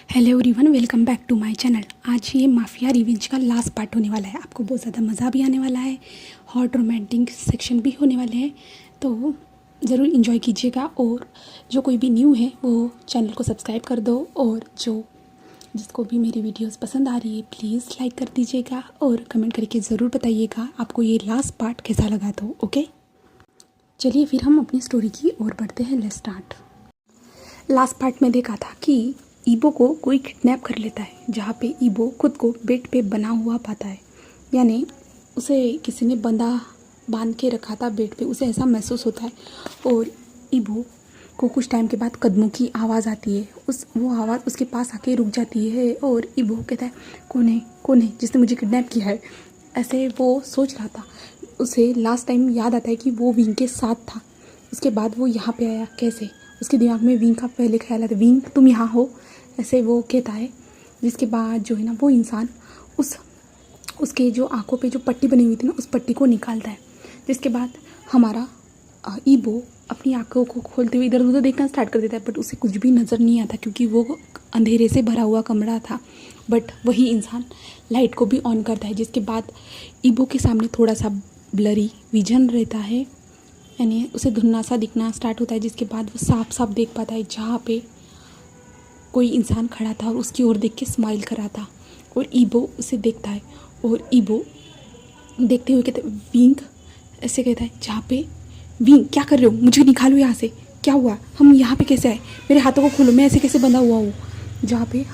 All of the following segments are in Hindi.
Hello everyone, welcome back to my channel. आज ये माफिया रिवेंज का लास्ट पार्ट होने वाला है। आपको बहुत ज़्यादा मज़ा भी आने वाला है, हॉट रोमांटिक सेक्शन भी होने वाले हैं, तो ज़रूर इन्जॉय कीजिएगा। और जो कोई भी न्यू है वो चैनल को सब्सक्राइब कर दो, और जिसको भी मेरी वीडियोस पसंद आ रही है प्लीज़ लाइक कर दीजिएगा और कमेंट करके ज़रूर बताइएगा आपको ये लास्ट पार्ट कैसा लगा। तो ओके, चलिए फिर हम अपनी स्टोरी की ओर बढ़ते हैं। Let's start. लास्ट पार्ट में देखा था कि ईबो को कोई किडनैप कर लेता है, जहाँ पे ईबो खुद को बेड पे बना हुआ पाता है, यानी उसे किसी ने बांध के रखा था बेड पे, उसे ऐसा महसूस होता है। और ईबो को कुछ टाइम के बाद कदमों की आवाज़ आती है। वो आवाज़ उसके पास आके रुक जाती है और ईबो कहता है, कौन है जिसने मुझे किडनैप किया है। ऐसे वो सोच रहा था। उसे लास्ट टाइम याद आता है कि वो विंग के साथ था, उसके बाद वो यहाँ पे आया कैसे। उसके दिमाग में विंग का पहले ख्याल आता है, विंग तुम यहाँ हो, ऐसे वो कहता है। जिसके बाद जो है ना वो इंसान उसके जो आंखों पे जो पट्टी बनी हुई थी ना, उस पट्टी को निकालता है। जिसके बाद हमारा ईबो अपनी आंखों को खोलते हुए इधर उधर देखना स्टार्ट कर देता है, बट उसे कुछ भी नज़र नहीं आता क्योंकि वो अंधेरे से भरा हुआ कमरा था। बट वही इंसान लाइट को भी ऑन करता है। जिसके बाद ईबो के सामने थोड़ा सा ब्लरी विजन रहता है, यानी उसे धुंधला सा दिखना स्टार्ट होता है। जिसके बाद वो साफ साफ देख पाता है जहाँ पे कोई इंसान खड़ा था और उसकी ओर देख के स्माइल कर रहा था। और ईबो उसे देखता है और ईबो देखते हुए कहता है, विंग, ऐसे कहता है। जहाँ पे विंग, क्या कर रहे हो, मुझे निकालो यहाँ से, क्या हुआ, हम यहाँ पे कैसे आए, मेरे हाथों को खोलो, मैं ऐसे कैसे बंधा हुआ हूँ। जहाँ पे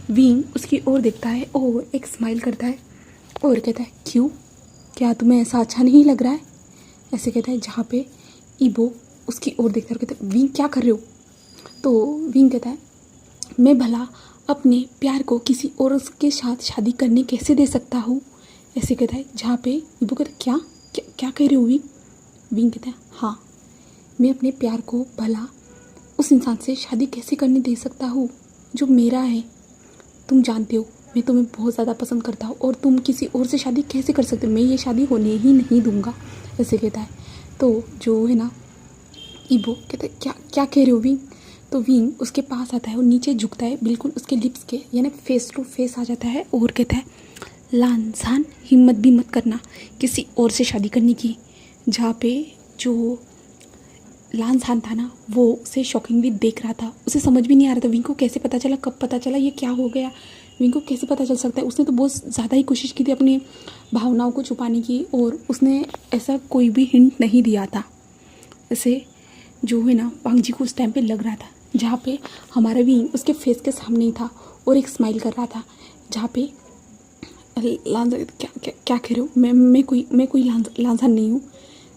विंग उसकी ओर देखता है और एक स्माइल करता है और कहता है, क्यों, क्या तुम्हें ऐसा अच्छा नहीं लग रहा है, ऐसे कहता है। जहाँ पे ईबो उसकी ओर देखता है और कहता है, विंग क्या कर रहे हो। तो विंग कहता है, मैं भला अपने प्यार को किसी और के साथ शादी करने कैसे दे सकता हूँ, ऐसे कहता है। जहाँ पे ईबो कहता है, क्या क्या क्या कह रहे हो विंग। विंग कहता है, हाँ, मैं अपने प्यार को भला उस इंसान से शादी कैसे करने दे सकता हूँ जो मेरा है। तुम जानते हो मैं तुम्हें बहुत ज़्यादा पसंद करता हूँ और तुम किसी और से शादी कैसे कर सकते हो, मैं ये शादी होने ही नहीं दूँगा, ऐसे कहता है। तो जो है ना ईबो कहता है, क्या क्या कह रहे हो विंग। तो विंग उसके पास आता है और नीचे झुकता है, बिल्कुल उसके लिप्स के यानी फेस टू फेस आ जाता है और कहता है, लांसान, हिम्मत भी मत करना किसी और से शादी करने की। जहाँ पे जो लांसान था ना, वो उसे शॉकिंगली देख रहा था। उसे समझ भी नहीं आ रहा था विंग को कैसे पता चला, कब पता चला, ये क्या हो गया, विंग को कैसे पता चल सकता है। उसने तो बहुत ज़्यादा ही कोशिश की थी अपनी भावनाओं को छुपाने की, और उसने ऐसा कोई भी हिंट नहीं दिया था। ऐसे जो है ना वांग जी को उस टाइम पे लग रहा था। जहाँ पे हमारा विंग उसके फेस के सामने ही था और एक स्माइल कर रहा था। जहाँ पे लांसा, क्या क्या क्या कह रहे हो, मैं कोई लांसा नहीं हूँ।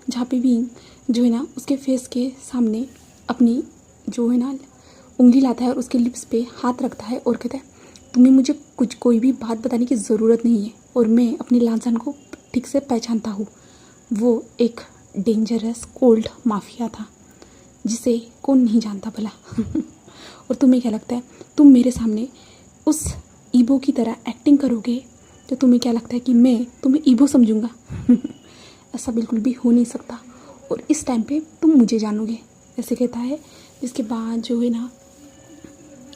जहाँ पे विंग जो है ना उसके फेस के सामने अपनी जो है ना उंगली लाता है और उसके लिप्स पे हाथ रखता है और कहता है, तुम्हें मुझे कोई भी बात बताने की ज़रूरत नहीं है, और मैं अपने लांसान को ठीक से पहचानता हूँ। वो एक डेंजरस कोल्ड माफिया था जिसे कौन नहीं जानता भला। और तुम्हें क्या लगता है, तुम मेरे सामने उस ईबो की तरह एक्टिंग करोगे तो तुम्हें क्या लगता है कि मैं तुम्हें ईबो समझूंगा। ऐसा बिल्कुल भी हो नहीं सकता, और इस टाइम पे तुम मुझे जानोगे, ऐसे कहता है। इसके बाद जो है ना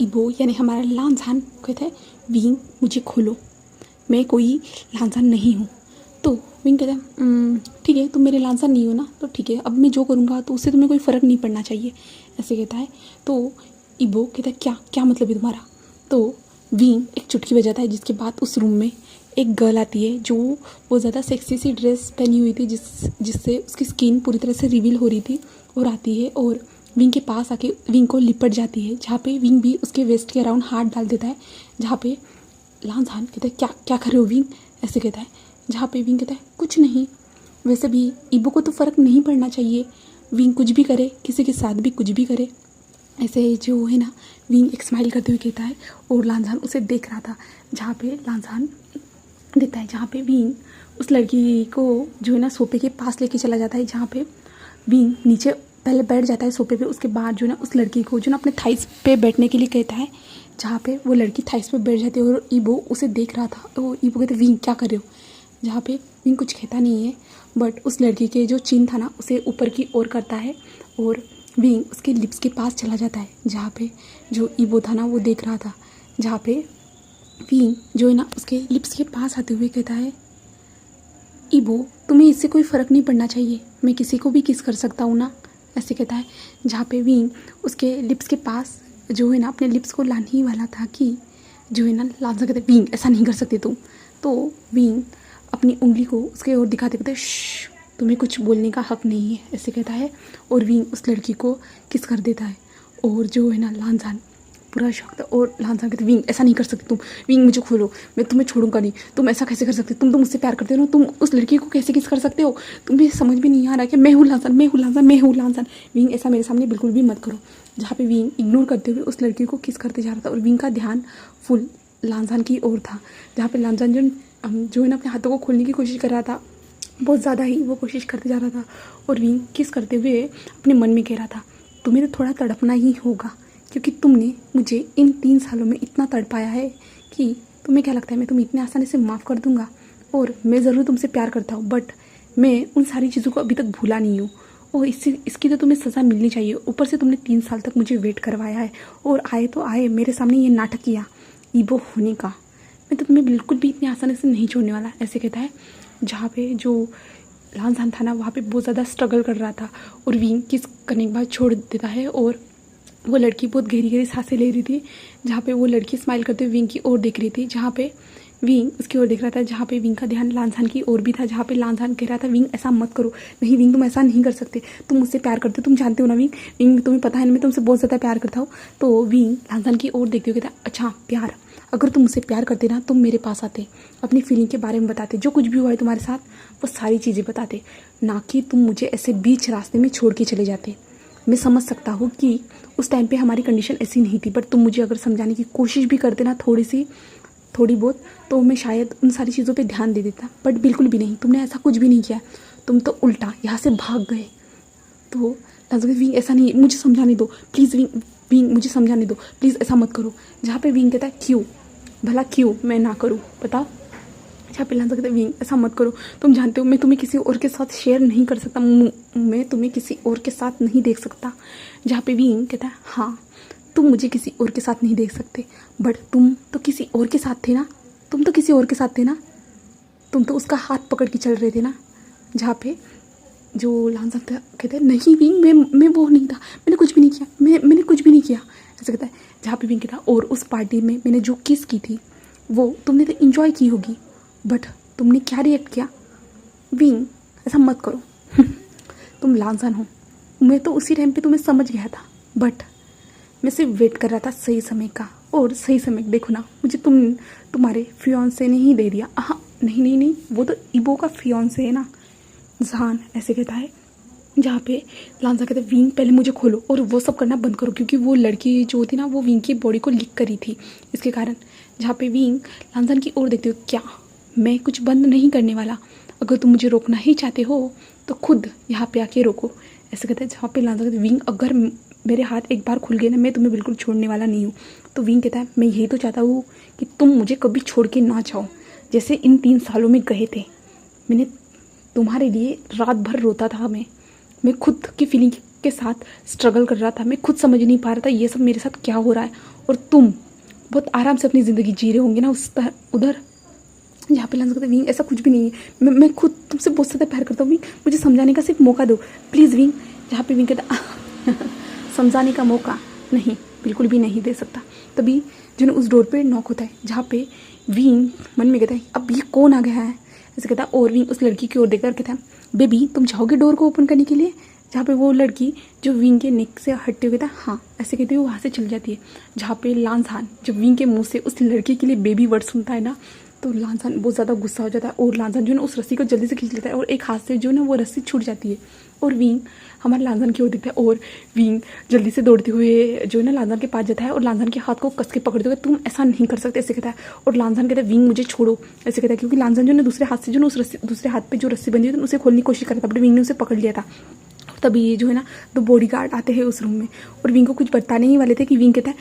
ईबो यानी हमारा लांसान कहता है, विंग मुझे खोलो, मैं कोई लांसान नहीं हूँ। तो विंग कहता है, ठीक है, तुम मेरे लांसा नहीं हो ना, तो ठीक है, अब मैं जो करूँगा तो उससे तुम्हें कोई फ़र्क नहीं पड़ना चाहिए, ऐसे कहता है। तो ईबो कहता है, क्या क्या मतलब है तुम्हारा। तो विंग एक चुटकी बजाता है। जिसके बाद उस रूम में एक गर्ल आती है जो वो ज़्यादा सेक्सी सी ड्रेस पहनी हुई थी, जिससे उसकी स्किन पूरी तरह से रिवील हो रही थी, और आती है और विंग के पास आके विंग को लिपट जाती है। जहाँ पे विंग भी उसके वेस्ट के अराउंड हाथ डाल देता है। जहाँ पे लांसान कहता है, क्या क्या कर रहे हो विंग, ऐसे कहता है। जहाँ पे विंग कहता है, कुछ नहीं, वैसे भी ईबो को तो फ़र्क नहीं पड़ना चाहिए, विंग कुछ भी करे, किसी के साथ भी कुछ भी करे, ऐसे जो है ना। विंग एक स्माइल करते हुए कहता है और लांसान उसे देख रहा था। जहाँ पे लांसान देखता है, जहाँ पे विंग उस लड़की को जो है ना सोफे के पास लेके चला जाता है। जहाँ पे विंग नीचे पहले बैठ जाता है सोफे पे, उसके बाद जो है ना उस लड़की को जो ना अपने थाइस पे बैठने के लिए कहता है। जहाँ पे वो लड़की थाइस पे बैठ जाती है और ईबो उसे देख रहा था। तो ईबो कहते, विंग क्या कर रहे हो। जहाँ पे विंग कुछ कहता नहीं है, बट उस लड़की के जो चिन था ना उसे ऊपर की ओर करता है और विंग उसके लिप्स के पास चला जाता है। जहाँ पे जो ईबो था ना वो देख रहा था। जहाँ पे विंग जो है ना उसके लिप्स के पास आते हुए कहता है, इबो तुम्हें इससे कोई फ़र्क नहीं पड़ना चाहिए, मैं किसी को भी किस कर सकता हूँ ना, ऐसे कहता है। जहाँ पे विंग उसके लिप्स के पास जो है ना अपने लिप्स को लाने ही वाला था कि जो है ना लांजा कहते विंग ऐसा नहीं कर सकते तुम। तो विंग अपनी उंगली को उसके ओर दिखाते कहते श्श, तुम्हें कुछ बोलने का हक नहीं है, ऐसे कहता है। और विंग उस लड़की को किस कर देता है। और जो है ना लांजान पूरा शौक था। और लांजान कहते विंग ऐसा नहीं कर सकते तुम, विंग मुझे खोलो, मैं तुम्हें छोड़ूंगा नहीं, तुम ऐसा कैसे कर सकते, तुम तो मुझसे प्यार करते हो, तुम उस लड़की को कैसे किस कर सकते हो, तुम्हें समझ में नहीं आ रहा कि मैं हूँ लांजान, मैं हूँ लांजान, मैं हूँ लांजान, विंग ऐसा मेरे सामने बिल्कुल भी मत करो। जहाँ पे विंग इग्नोर करते हुए उस लड़की को किस करते जा रहा था और विंग का ध्यान फुल लांजान की ओर था। जहाँ पे लांजान जो है ना अपने हाथों को खोलने की कोशिश कर रहा था, बहुत ज़्यादा ही वो कोशिश करते जा रहा था। और विंग किस करते हुए अपने मन में कह रहा था, तुम्हें तो थोड़ा तड़पना ही होगा, क्योंकि तुमने मुझे इन 3 सालों में इतना तड़पाया है कि तुम्हें क्या लगता है मैं तुम्हें इतने आसानी से माफ़ कर दूंगा। और मैं ज़रूर तुमसे प्यार करता हूँ, बट मैं उन सारी चीज़ों को अभी तक भूला नहीं हूँ। और इसकी तो तुम्हें सज़ा मिलनी चाहिए। ऊपर से तुमने 3 साल तक मुझे वेट करवाया है और आए तो आए मेरे सामने ये नाटक किया ईबो होने का। मैं तो तुम्हें बिल्कुल भी इतनी आसानी से नहीं छोड़ने वाला, ऐसे कहता है। जहाँ पे जो लांजान था ना वहाँ पे बहुत ज़्यादा स्ट्रगल कर रहा था और विंग किस करने के बाद छोड़ देता है। और वो लड़की बहुत गहरी गहरी सांसें ले रही थी। जहाँ पे वो लड़की स्माइल करते हुए विंग की ओर देख रही थी, जहाँ पे विंग उसकी ओर देख रहा था। जहाँ पे विंग का ध्यान लांजान की ओर भी था, जहाँ पे लांजान कह रहा था विंग ऐसा मत करो, नहीं विंग तुम ऐसा नहीं कर सकते, तुम मुझसे प्यार करते हो, तुम जानते हो ना विंग, विंग तुम्हें पता है ना मैं तुमसे बहुत ज़्यादा प्यार करता हूँ। तो विंग लांजान की ओर देखते हुए कहता, अच्छा प्यार, अगर तुम मुझसे प्यार करते ना तुम मेरे पास आते, अपनी फीलिंग के बारे में बताते, जो कुछ भी हुआ है तुम्हारे साथ वो सारी चीज़ें बताते, ना कि तुम मुझे ऐसे बीच रास्ते में छोड़ के चले जाते। मैं समझ सकता हूँ कि उस टाइम पे हमारी कंडीशन ऐसी नहीं थी, पर तुम मुझे अगर समझाने की कोशिश भी करते ना थोड़ी बहुत, तो मैं शायद उन सारी चीज़ों पे ध्यान दे देता। बट बिल्कुल भी नहीं, तुमने ऐसा कुछ भी नहीं किया, तुम तो उल्टा यहाँ से भाग गए। तो विंग ऐसा नहीं, मुझे समझाने दो प्लीज़, विंग मुझे समझाने दो प्लीज़, ऐसा मत करो। जहाँ पे विंग कहता है क्यों, भला क्यों मैं ना करूँ बताओ। जहाँ पे लांजा कहता है विंग ऐसा मत करो, तुम जानते हो मैं तुम्हें किसी और के साथ शेयर नहीं कर सकता, मैं तुम्हें किसी और के साथ नहीं देख सकता। जहाँ पे विंग कहता है हाँ तुम मुझे किसी और के साथ नहीं देख सकते, बट तुम तो किसी और के साथ थे ना, तुम तो किसी और के साथ थे ना, तुम तो उसका हाथ पकड़ के चल रहे थे ना। जहाँ पे जो लांजा कहते हैं नहीं विंग मैं वो नहीं था, मैंने कुछ भी नहीं किया, मैंने कुछ भी नहीं किया, ऐसा कहता है। जहाँ पे विंग कहता है और उस पार्टी में मैंने जो किस की थी वो तुमने तो इन्जॉय की होगी, बट तुमने क्या रिएक्ट किया। विंग ऐसा मत करो तुम लांजान हो, मैं तो उसी टाइम पे तुम्हें समझ गया था, बट मैं सिर्फ वेट कर रहा था सही समय का। और सही समय देखो ना, मुझे तुम्हारे फियांसे ने ही दे दिया। हाँ नहीं, वो तो इबो का फियांसे है ना जहान, ऐसे कहता है। जहाँ पे लांजा कहते हैं विंग पहले मुझे खोलो और वो सब करना बंद करो, क्योंकि वो लड़की जो थी ना वो विंग की बॉडी को लीक करी थी इसके कारण। जहाँ पे विंग लांजान की ओर देखते हो, क्या मैं कुछ बंद नहीं करने वाला, अगर तुम मुझे रोकना ही चाहते हो तो खुद यहाँ पे आके रोको, ऐसे कहते हैं। जहाँ पे लांजा कहते हैं विंग अगर मेरे हाथ एक बार खुल गए ना मैं तुम्हें बिल्कुल छोड़ने वाला नहीं हूँ। तो विंग कहता है मैं यही तो चाहता हूँ कि तुम मुझे कभी छोड़ के ना जाओ, जैसे इन 3 सालों में गए थे। मैंने तुम्हारे लिए रात भर रोता था, मैं खुद की फीलिंग के साथ स्ट्रगल कर रहा था, मैं खुद समझ नहीं पा रहा था ये सब मेरे साथ क्या हो रहा है, और तुम बहुत आराम से अपनी ज़िंदगी जी रहे होंगे ना उधर। जहाँ पे लांजा कहते हैं विंग ऐसा कुछ भी नहीं है, मैं खुद तुमसे बहुत ज़्यादा प्यार करता हूँ विंग, मुझे समझाने का सिर्फ मौका दो प्लीज़ विंग। जहाँ पे विंग कहता समझाने का मौका नहीं, बिल्कुल भी नहीं दे सकता। तभी जो ना उस डोर पे नॉक होता है, जहाँ पे विंग मन में कहता है अब ये कौन आ गया है, ऐसे कहता है। और विंग उस लड़की की ओर देखकर कहता है बेबी तुम जाओगे डोर को ओपन करने के लिए। जहाँ पे वो लड़की जो विंग के नेक से हटते हुए कहता है हाँ, ऐसे कहते हुए वहाँ से चली जाती है। जहाँ पे लांजान जब विंग के मुंह से उस लड़की के लिए बेबी वर्ड सुनता है ना, तो लांजान बहुत ज़्यादा गुस्सा हो जाता है और लांजान जो है ना उस रस्सी को जल्दी से खींच लेता है और एक हाथ से जो है ना वो रस्सी छूट जाती है और विंग हमारे लांजान की ओर दिखता है। और विंग जल्दी से दौड़ते हुए जो है ना लांजान के पास जाता है और लांजान के हाथ को कस के पकड़ते हुए तुम ऐसा नहीं कर सकते, ऐसे कहता है। और लांजान कहता है विंग मुझे छोड़ो, ऐसे कहता है, क्योंकि लांजान जो है दूसरे हाथ से जो ना उस रस्सी दूसरे हाथ पे जो रस्सी बंधी हुई थी उसे खोलने की कोशिश कर रहा था, बट विंग ने उसे पकड़ लिया था। तभी ये जो है ना 2 बॉडीगार्ड आते हैं उस रूम में और विंग को कुछ बताने ही वाले थे कि विंग कहता है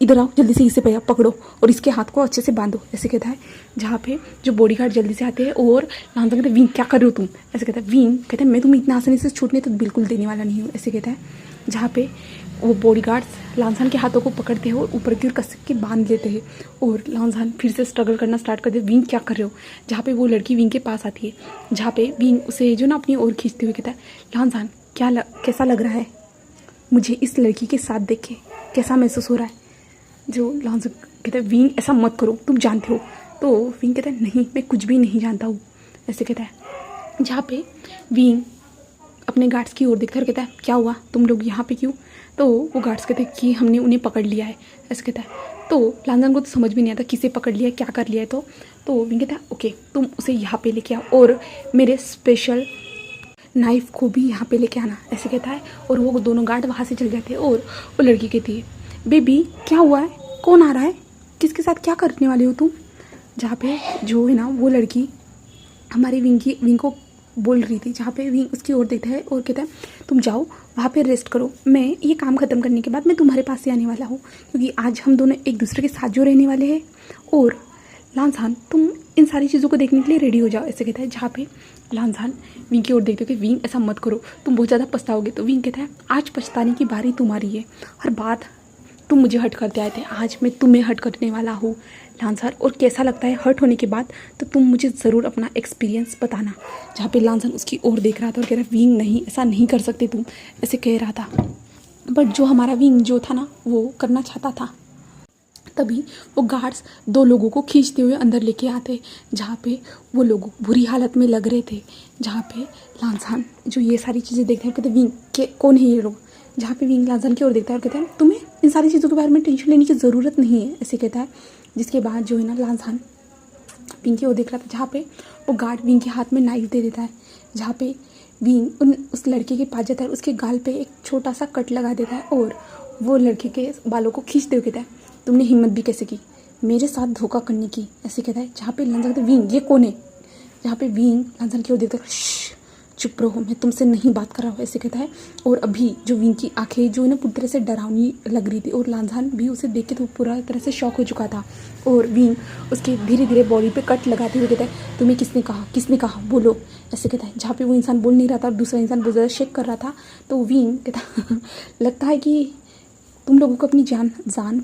इधर आओ जल्दी से, इसे पकड़ो और इसके हाथ को अच्छे से बांधो, ऐसे कहता है। जहाँ पे जो बॉडीगार्ड जल्दी से आते हैं और लांजा कहते हैं विंग क्या कर रहे हो तुम, ऐसे कहता है। विंग कहते हैं मैं तुम्हें इतना आसानी से छूटने तो बिल्कुल देने वाला नहीं हूँ, ऐसे कहता है। जहाँ पे वो बॉडीगार्ड्स लांसान के हाथों को पकड़ते हैं और ऊपर की ओर कस के बांध लेते हैं और लांसान फिर से स्ट्रगल करना स्टार्ट कर देते। विंग क्या कर रहे हो? जहाँ पे वो लड़की विंग के पास आती है, जहाँ पे विंग उसे जो ना अपनी ओर खींचते हुए कहता है, लांसान कैसा लग रहा है? मुझे इस लड़की के साथ देख के कैसा महसूस हो रहा है? जो लांसान कहता है, विंग ऐसा मत करो, तुम जानते हो। तो विंग कहता है, नहीं मैं कुछ भी नहीं जानता हूँ, ऐसे कहता है। जहाँ पे विंग अपने गार्ड्स की ओर देखकर कहता है, क्या हुआ, तुम लोग यहाँ पे क्यों? तो वो गार्ड्स कहते हैं कि हमने उन्हें पकड़ लिया है, ऐसे कहता है। तो लांसान को तो समझ भी नहीं आता किसे पकड़ लिया है, क्या कर लिया है। तो विंग कहता है, ओके तुम उसे यहाँ पे लेके आओ और मेरे स्पेशल नाइफ को भी यहाँ पे लेके आना, ऐसे कहता है। और वो दोनों गार्ड वहाँ से चल जाते हैं और वो लड़की कहती है, बेबी क्या हुआ है, कौन आ रहा है, किसके साथ क्या करने वाले हो तुम? जहाँ पे जो है ना वो लड़की हमारी विंग को बोल रही थी, जहाँ पे विंग उसकी ओर देखता है और कहता है, तुम जाओ वहाँ पे रेस्ट करो, मैं ये काम ख़त्म करने के बाद मैं तुम्हारे पास ही आने वाला हूँ, क्योंकि आज हम दोनों एक दूसरे के साथ जो रहने वाले हैं। और लांसान तुम इन सारी चीज़ों को देखने के लिए रेडी हो जाओ, ऐसे कहता है। जहाँ पे लांसान विंग की ओर देखते हो कि विंग ऐसा मत करो, तुम बहुत ज़्यादा पछताओगे। तो विंग कहता है, आज पछताने की बारी तुम्हारी है, हर बात तुम मुझे हर्ट करते आए थे, आज मैं तुम्हें हर्ट करने वाला हूँ लांसान। और कैसा लगता है हर्ट होने के बाद, तो तुम मुझे ज़रूर अपना एक्सपीरियंस बताना। जहाँ पे लांसान उसकी ओर देख रहा था और कह रहा, विंग नहीं, ऐसा नहीं कर सकते तुम, ऐसे कह रहा था। बट जो हमारा विंग जो था ना वो करना चाहता था। तभी वो गार्ड्स दो लोगों को खींचते हुए अंदर लेके आते, जहाँ पे वो लोग बुरी हालत में लग रहे थे। जहाँ पे लांसान जो ये सारी चीज़ें देखते हैं, कहते विंग के कौन है ये लोग? जहाँ पे विंग लांसान की ओर देखता है और कहता है, तुम्हें इन सारी चीज़ों के बारे में टेंशन लेने की ज़रूरत नहीं है, ऐसे कहता है। जिसके बाद जो है ना लांसान विंग की ओर देख रहा था, जहाँ पे वो गार्ड विंग के हाथ में नाइफ दे देता है। जहाँ पे विंग उस लड़के के पास जाता है, उसके गाल पे एक छोटा सा कट लगा देता है और वो लड़के के बालों को खींचते हुए कहता है, तुमने हिम्मत भी कैसे की मेरे साथ धोखा करने की, ऐसे कहता है। जहाँ पे लांसान कहता है, विंग ये कौन है? जहाँ पे विंग लांसान की ओर देखता है, चुप रहो, मैं तुमसे नहीं बात कर रहा हूँ, ऐसे कहता है। और अभी जो विंग की आंखें जो है ना पूरी तरह से डरावनी लग रही थी और लांसान भी उसे देख के तो पूरा तरह से शॉक हो चुका था। और विंग उसके धीरे धीरे बॉडी पे कट लगाते हुए कहता है, तुम्हें किसने कहा बोलो, ऐसे कहता है। जहाँ पे वो इंसान बोल नहीं रहा था और दूसरा इंसान बहुत ज़्यादा शेक कर रहा था, तो विंग कहता लगता है कि तुम लोगों को अपनी जान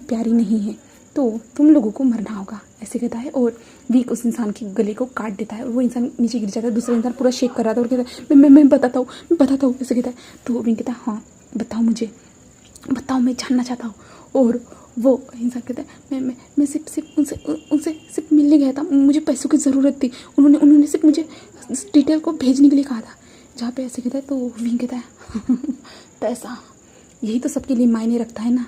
प्यारी नहीं है, तो तुम लोगों को मरना होगा, ऐसे कहता है। और विंग उस इंसान के गले को काट देता है और वो इंसान नीचे गिर जाता है। दूसरा इंसान पूरा शेक कर रहा था और कहता है, मैं बताता हूँ, ऐसे कहता है। तो विंग कहता है, हाँ बताओ मुझे, बताओ, मैं जानना चाहता हूँ। और वो इंसान कहता है, मैं सिर्फ उनसे सिर्फ मिलने गया था, मुझे पैसों की ज़रूरत थी, उन्होंने सिर्फ मुझे डिटेल को भेजने के लिए कहा था। जहाँ पे ऐसे कहता है, तो विंग कहता है पैसा, यही तो सबके लिए मायने रखता है ना,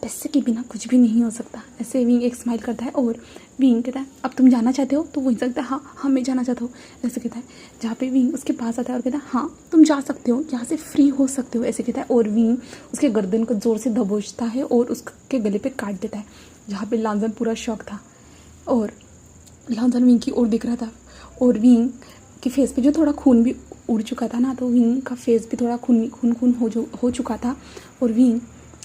पैसे के बिना कुछ भी नहीं हो सकता, ऐसे विंग एक स्माइल करता है। और विंग कहता है, अब तुम जाना चाहते हो? तो वो इंसान कहता है, हाँ मैं जाना चाहता हूँ, ऐसे कहता है। जहाँ पे विंग उसके पास आता है और कहता है, हाँ तुम जा सकते हो, यहाँ से फ्री हो सकते हो, ऐसे कहता है। और विंग उसके गर्दन को ज़ोर से दबोचता है और उसके गले पे काट देता है। जहाँ पे लांसान पूरा शौक था और लांसान विंग की ओर दिख रहा था और विंग के फेस पे जो थोड़ा खून भी उड़ चुका था ना, तो विंग का फेस भी थोड़ा खून हो चुका था। और विंग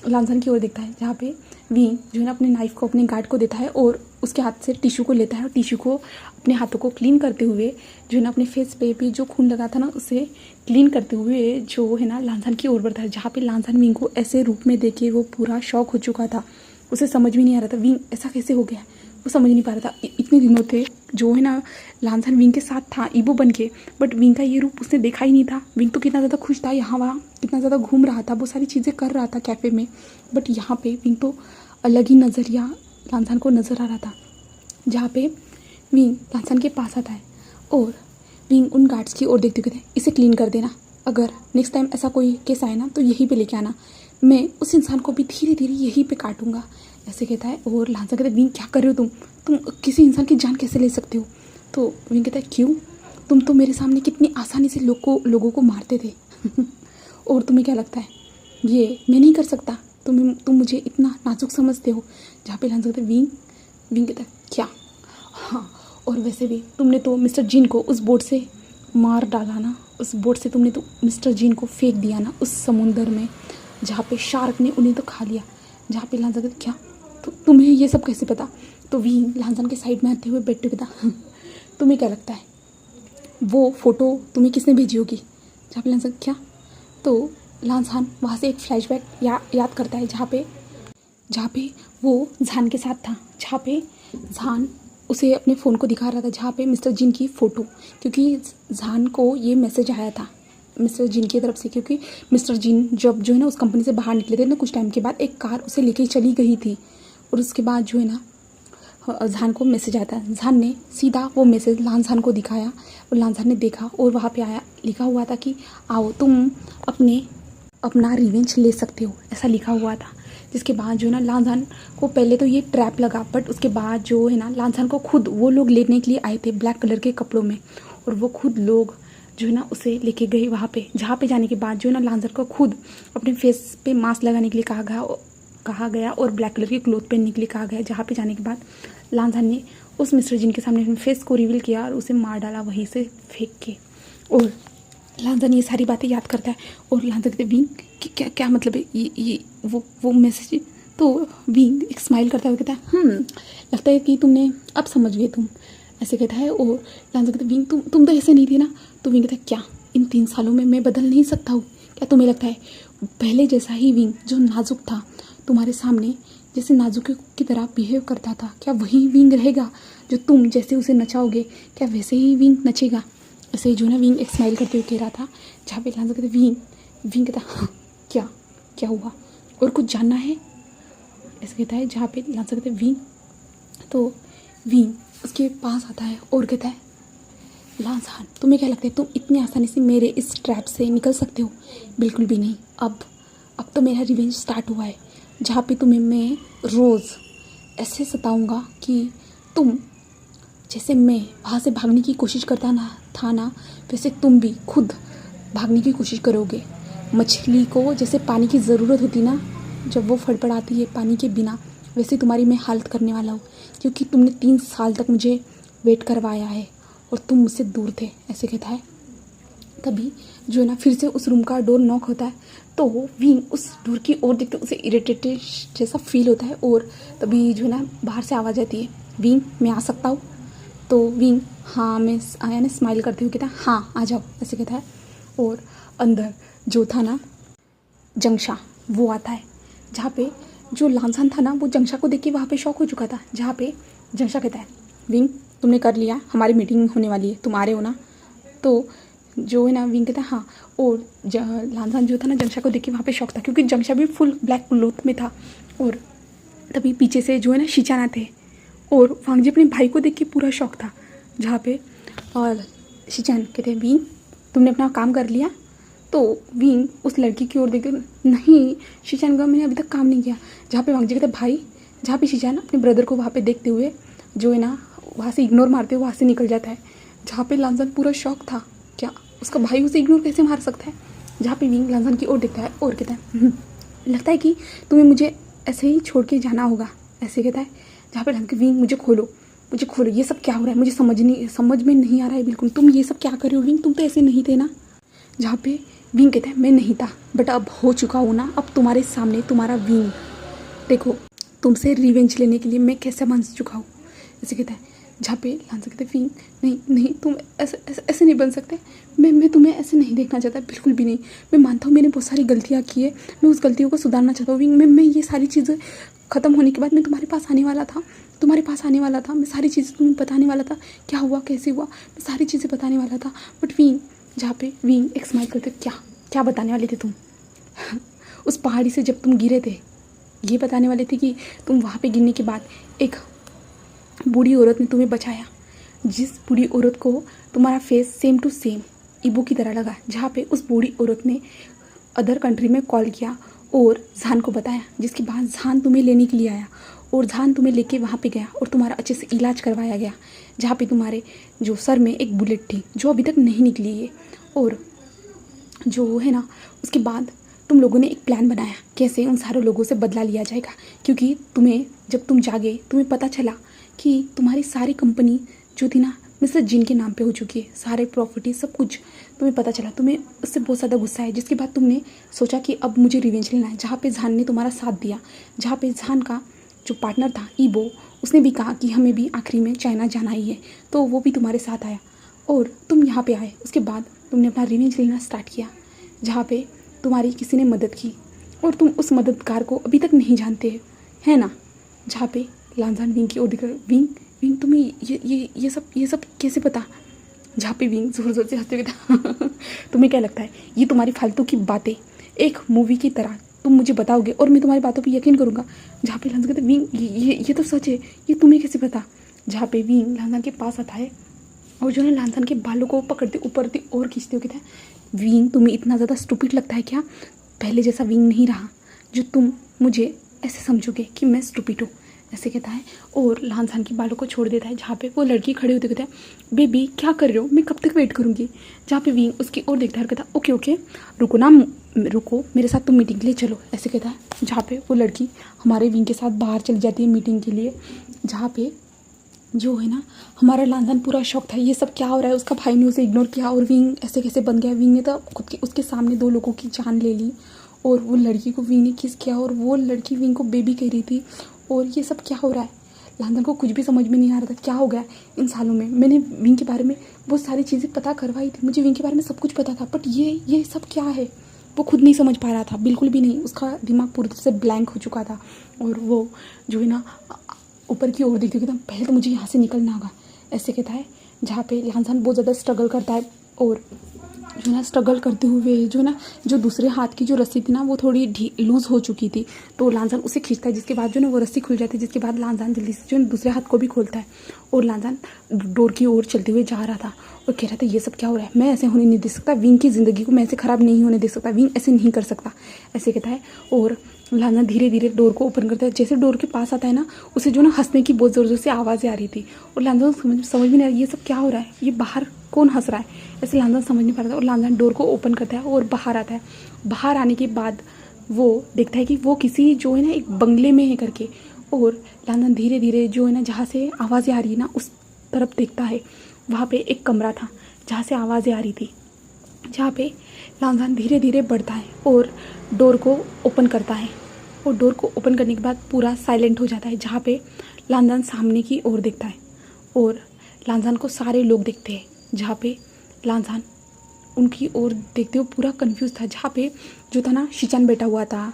लांसान की ओर देखता है, जहाँ पे विंग जो है ना अपने नाइफ को अपने गार्ड को देता है और उसके हाथ से टिश्यू को लेता है और टिश्यू को अपने हाथों को क्लीन करते हुए जो है ना अपने फेस पे भी जो खून लगा था ना उसे क्लीन करते हुए जो है ना लांसान की ओर बढ़ता है। जहाँ पे लांसान विंग को ऐसे रूप में देखे वो पूरा शॉक हो चुका था, उसे समझ भी नहीं आ रहा था विंग ऐसा कैसे हो गया, वो समझ नहीं पा रहा था। इतने दिनों थे जो है ना लांसान विंग के साथ था ईबो बन के, बट विंग का ये रूप उसने देखा ही नहीं था। विंग तो कितना ज़्यादा खुश था, यहाँ वहाँ कितना ज़्यादा घूम रहा था, बहुत सारी चीज़ें कर रहा था कैफ़े में, बट यहाँ पे विंग तो अलग ही नज़रिया लांसान को नज़र आ रहा था। जहाँ पे विंग लांसान के पास आता है और विंग उन गार्ड्स की ओर देखते कहते हैं, इसे क्लीन कर देना, अगर नेक्स्ट टाइम ऐसा कोई केस आए ना तो यहीं पे लेके आना, मैं उस इंसान को भी धीरे धीरे यहीं पे काटूंगा, ऐसे कहता है। और लांसान कहता है, विंग क्या कर रहे हो तुम किसी इंसान की जान कैसे ले सकते हो? तो विंग कहता है, क्यों, तुम तो मेरे सामने कितनी आसानी से लोगों को मारते थे और तुम्हें क्या लगता है ये मैं नहीं कर सकता? तुम मुझे इतना नाजुक समझते हो? जहाँ पे लांसान कहता है, विंग कहता है, क्या, हाँ और वैसे भी तुमने तो मिस्टर जीन को उस बोट से मार डाला ना, उस बोट से तुमने तो मिस्टर जीन को फेंक दिया ना उस समुंदर में, जहाँ पे शार्क ने उन्हें तो खा लिया। जहाँ पे लांसान कहता, क्या, तो तुम्हें ये सब कैसे पता? तो विंग लांसान के साइड में आते हुए बैठे कहता, तुम्हें क्या लगता है वो फ़ोटो तुम्हें किसने भेजी होगी? जहाँ पे लांसान, क्या, तो लांसान वहाँ से एक फ्लैशबैक याद करता है जहाँ पे वो झान के साथ था, जहाँ पे झान उसे अपने फ़ोन को दिखा रहा था, जहाँ पे मिस्टर जिन की फ़ोटो, क्योंकि झान को ये मैसेज आया था मिस्टर जिन की तरफ से, क्योंकि मिस्टर जिन जब जो है ना उस कंपनी से बाहर निकले थे ना, कुछ टाइम के बाद एक कार उसे लेके चली गई थी, और उसके बाद जो है ना झान को मैसेज आया था। झान ने सीधा वो मैसेज लांसान को दिखाया और लांसान ने देखा, और वहाँ पे आया लिखा हुआ था कि आओ तुम अपना रिवेंज ले सकते हो, ऐसा लिखा हुआ था। जिसके बाद जो है ना लांसान को पहले तो ये ट्रैप लगा, बट उसके बाद जो है ना लांसान को खुद वो लोग लेने के लिए आए थे ब्लैक कलर के कपड़ों में, और वो खुद लोग जो है ना उसे लेके गए वहाँ पे, जहाँ पे जाने के बाद जो है ना लांसान को खुद अपने फेस पे मास्क लगाने के लिए कहा गया और ब्लैक कलर की क्लोथ पहनने के लिए कहा गया, जहाँ पे जाने के बाद लांसान ने उस मिस्टर जिन के सामने अपने फेस को रिवील किया और उसे मार डाला वहीं से फेंक के। और लांसान ये सारी बातें याद करता है, और लांसान कहते विंग कि क्या मतलब है ये वो मैसेज। तो विंग एक स्माइल करता हुआ कहता है लगता है कि तुमने अब समझ गए तुम, ऐसे कहता है। और लांसान कहते विंग तुम तो ऐसे नहीं थी ना। तो विंग कहता है क्या इन 3 सालों में मैं बदल नहीं सकता हूँ? क्या तुम्हें लगता है पहले जैसा ही विंग जो नाजुक था तुम्हारे सामने जैसे नाजुक की तरह बिहेव करता था, क्या वही विंग रहेगा जो तुम जैसे उसे नचाओगे, क्या वैसे ही विंग नचेगा? ऐसे ही जो ना विंग एक स्माइल करते हुए कह रहा था, जहाँ पे लांसान कहते विंग कहता हाँ क्या हुआ और कुछ जानना है, ऐसे कहता है। जहाँ पे लांसान कहते विंग, तो विंग उसके पास आता है और कहता है लांसान तुम्हें क्या लगता है तुम इतनी आसानी से मेरे इस ट्रैप से निकल सकते हो? बिल्कुल भी नहीं। अब तो मेरा रिवेंज स्टार्ट हुआ है, जहाँ पे तुम्हें मैं रोज़ ऐसे सताऊंगा कि तुम जैसे मैं वहाँ से भागने की कोशिश करता था ना, वैसे तुम भी खुद भागने की कोशिश करोगे। मछली को जैसे पानी की ज़रूरत होती ना जब वो फड़फड़ाती है पानी के बिना, वैसे तुम्हारी मैं हालत करने वाला हूँ, क्योंकि तुमने 3 साल तक मुझे वेट करवाया है और तुम मुझसे दूर थे, ऐसे कहता है। तभी जो है ना फिर से उस रूम का डोर नॉक होता है, तो विंग उस डोर की ओर देखते उसे इरिटेटेड जैसा फील होता है, और तभी जो है ना बाहर से आवाज़ आती है विंग मैं आ सकता हूँ? तो विंग हाँ मैं आया ना स्माइल करते हुए कहता है हाँ आ जाओ, ऐसे कहता है। और अंदर जो था ना जंगशा वो आता है, जहाँ पे जो लांसान था ना वो जंगशा को देख के वहाँ पे शॉक हो चुका था, जहाँ पे जंगशा कहता है विंग तुमने कर लिया, हमारी मीटिंग होने वाली है, तुम आ रहे हो ना? तो जो है ना विंग कहता है हाँ। और लांसान जो था ना जंगशा को देख के वहाँ पे शॉक था, क्योंकि जंगशा भी फुल ब्लैक क्लोथ में था। और तभी पीछे से जो है ना शिचान आते हैं, और वांगजी अपने भाई को देख के पूरा शौक था, जहाँ पे और शिचान कहते हैं विंग तुमने अपना काम कर लिया? तो विंग उस लड़की की ओर देखते नहीं शिचान का मैंने अभी तक काम नहीं किया, जहाँ पे वांगजी कहते भाई, जहाँ पे शिचान अपने ब्रदर को वहाँ पे देखते हुए जो है ना वहाँ से इग्नोर मारते हुए वहाँ से निकल जाता है, जहाँ पे लांसान पूरा शौक था क्या उसका भाई उसे इग्नोर कैसे मार सकता है। जहाँ पे विंग लांसान की ओर देखता है और कहता है लगता है कि तुम्हें मुझे ऐसे ही छोड़ के जाना होगा, ऐसे कहता है। जहाँ पे लांसान विंग मुझे खोलो ये सब क्या हो रहा है, मुझे समझ में नहीं आ रहा है बिल्कुल, तुम ये सब क्या कर रहे हो विंग, तुम तो ऐसे नहीं थे ना। जहाँ पे विंग कहता है मैं नहीं था बट अब हो चुका हूँ ना, अब तुम्हारे सामने तुम्हारा विंग देखो तुमसे रिवेंज लेने के लिए मैं कैसे बन चुका हूँ, ऐसे कहता है। जहाँ पे लांसान कहते हैं विंग नहीं तुम ऐसे नहीं बन सकते, मैं तुम्हें ऐसे नहीं देखना चाहता बिल्कुल भी नहीं। मैं मानता हूँ मैंने बहुत सारी गलतियाँ की है, मैं उस गलतियों को सुधारना चाहता हूँ विंग। मैं ये सारी चीज़ें ख़त्म होने के बाद मैं तुम्हारे पास आने वाला था, मैं सारी चीज़ें तुम्हें बताने वाला था, क्या हुआ कैसे हुआ मैं सारी चीज़ें बताने वाला था। बट विंग, जहाँ पे विंग एक स्माइल करते क्या बताने वाले थे तुम? उस पहाड़ी से जब तुम गिरे थे ये बताने वाले थे कि तुम वहाँ पे गिरने के बाद एक बूढ़ी औरत ने तुम्हें बचाया, जिस बूढ़ी औरत को तुम्हारा फेस सेम टू सेम ईबो की तरह लगा, जहाँ पे उस बूढ़ी औरत ने अदर कंट्री में कॉल किया और झान को बताया, जिसके बाद झान तुम्हें लेने के लिए आया और झान तुम्हें लेके वहाँ पे गया और तुम्हारा अच्छे से इलाज करवाया गया, जहाँ पे तुम्हारे जो सर में एक बुलेट थी जो अभी तक नहीं निकली है। और जो है ना उसके बाद तुम लोगों ने एक प्लान बनाया कैसे उन सारे लोगों से बदला लिया जाएगा, क्योंकि जब तुम जागे तुम्हें पता चला कि तुम्हारी सारी कंपनी जो थी ना मिस्टर जिन के नाम पे हो चुकी है, सारे प्रॉपर्टी सब कुछ तुम्हें पता चला, तुम्हें उससे बहुत ज़्यादा गुस्सा है। जिसके बाद तुमने सोचा कि अब मुझे रिवेंज लेना है, जहाँ पे झान ने तुम्हारा साथ दिया, जहाँ पे झान का जो पार्टनर था ईबो उसने भी कहा कि हमें भी आखिरी में चाइना जाना ही है, तो वो भी तुम्हारे साथ आया और तुम यहाँ पे आए। उसके बाद तुमने अपना रिवेंज लेना स्टार्ट किया, जहाँ पे तुम्हारी किसी ने मदद की और तुम उस मददगार को अभी तक नहीं जानते है ना। जहाँ पे लांजान विंग की ओर दिख रहा है। विंग विंग तुम्हें ये सब कैसे पता। जहाँ पे विंग जोर जोर से हंसते हुए था तुम्हें क्या लगता है ये तुम्हारी फालतू की बातें एक मूवी की तरह तुम मुझे बताओगे और मैं तुम्हारी बातों पे यकीन करूँगा। जहाँ पे लांजान कहते विंग ये तो सच है, ये तुम्हें कैसे पता। जहाँ पे विंग लांजान के पास आता है और जो है लांजान के बालों को पकड़ते ऊपर से और खींचते हुए कहता है विंग तुम्हें इतना ज़्यादा स्टूपिड लगता है क्या। पहले जैसा विंग नहीं रहा जो तुम मुझे ऐसे समझोगे कि मैं स्टूपिड हूँ, ऐसे कहता है और लांजान की बालों को छोड़ देता है। जहाँ पे वो लड़की खड़ी होती कहता है बेबी क्या कर रहे हो, मैं कब तक वेट करूँगी। जहाँ पे विंग उसकी ओर देखता है और कहता है ओके ओके रुको ना, रुको मेरे साथ तुम मीटिंग के लिए चलो, ऐसे कहता है। जहाँ पे वो लड़की हमारे विंग के साथ बाहर चली जाती है मीटिंग के लिए। जहाँ पे जो है ना हमारा लांजान पूरा शौक था ये सब क्या हो रहा है, उसका भाई ने उसे इग्नोर किया और विंग ऐसे कैसे बन गया। विंग ने तो खुद के उसके सामने 2 लोगों की जान ले ली और वो लड़की को विंग ने किस किया और वो लड़की विंग को बेबी कह रही थी और ये सब क्या हो रहा है। लांजान को कुछ भी समझ में नहीं आ रहा था क्या हो गया इन सालों में। मैंने विंग के बारे में बहुत सारी चीज़ें पता करवाई थी, मुझे विंग के बारे में सब कुछ पता था, बट ये सब क्या है वो खुद नहीं समझ पा रहा था, बिल्कुल भी नहीं। उसका दिमाग पूरी तरह से ब्लैंक हो चुका था और वो जो है ना ऊपर की ओर देखते एकदम पहले तो मुझे यहाँ से निकलना होगा, ऐसे कहता है। जहाँ पे लांजान बहुत ज़्यादा स्ट्रगल करता है और जो ना स्ट्रगल करते हुए जो ना जो दूसरे हाथ की जो रस्सी थी ना वो थोड़ी लूज़ हो चुकी थी, तो लांजान उसे खींचता है जिसके बाद जो ना वो रस्सी खुल जाती है, जिसके बाद लांजान जल्दी से जो दूसरे हाथ को भी खोलता है और लांजान डोर की ओर चलते हुए जा रहा था और कह रहा था ये सब क्या हो रहा है, मैं ऐसे होने नहीं दे सकता, विंग की ज़िंदगी को मैं ऐसे ख़राब नहीं होने दे सकता, विंग ऐसे नहीं कर सकता, ऐसे कहता है। और लांजान धीरे धीरे डोर को ओपन करता है। जैसे डोर के पास आता है ना उसे जो ना हंसने की बहुत ज़ोर ज़ोर से आवाज़ें आ रही थी और लांजान समझ में नहीं आ रहा ये सब क्या हो रहा है, ये बाहर कौन हंस रहा है, ऐसे लांजान समझ नहीं पा रहा था। और लांजान डोर को ओपन करता है और बाहर आता है। बाहर आने के बाद वो देखता है कि वो किसी जो है ना एक बंगले में है करके, और लांजान धीरे धीरे जो है ना जहाँ से आवाज़ें आ रही है ना उस तरफ देखता है। वहाँ पे एक कमरा था जहाँ से आवाज़ें आ रही थी। जहाँ पे लांजान धीरे धीरे बढ़ता है और डोर को ओपन करता है और डोर को ओपन करने के बाद पूरा साइलेंट हो जाता है। जहाँ पे लांजान सामने की ओर देखता है और लांजान को सारे लोग देखते हैं। जहाँ पे लांजान उनकी ओर देखते हुए पूरा कंफ्यूज था। जहाँ पे जो था ना शिचान बैठा हुआ था,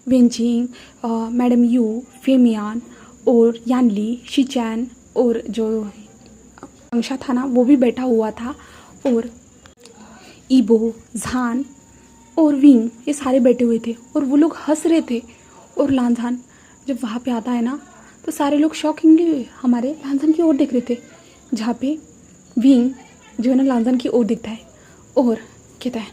वेंचिंग, मैडम यू, फेमियान और यानली, शिचान और जो अंशा था ना वो भी बैठा हुआ था और ईबो, झान और विंग ये सारे बैठे हुए थे और वो लोग हंस रहे थे। और लांजान जब वहाँ पे आता है ना तो सारे लोग शॉकिंगली हमारे लांजान की ओर देख रहे थे। जहाँ पे विंग जो है ना लांजान की ओर दिखता है और कहता है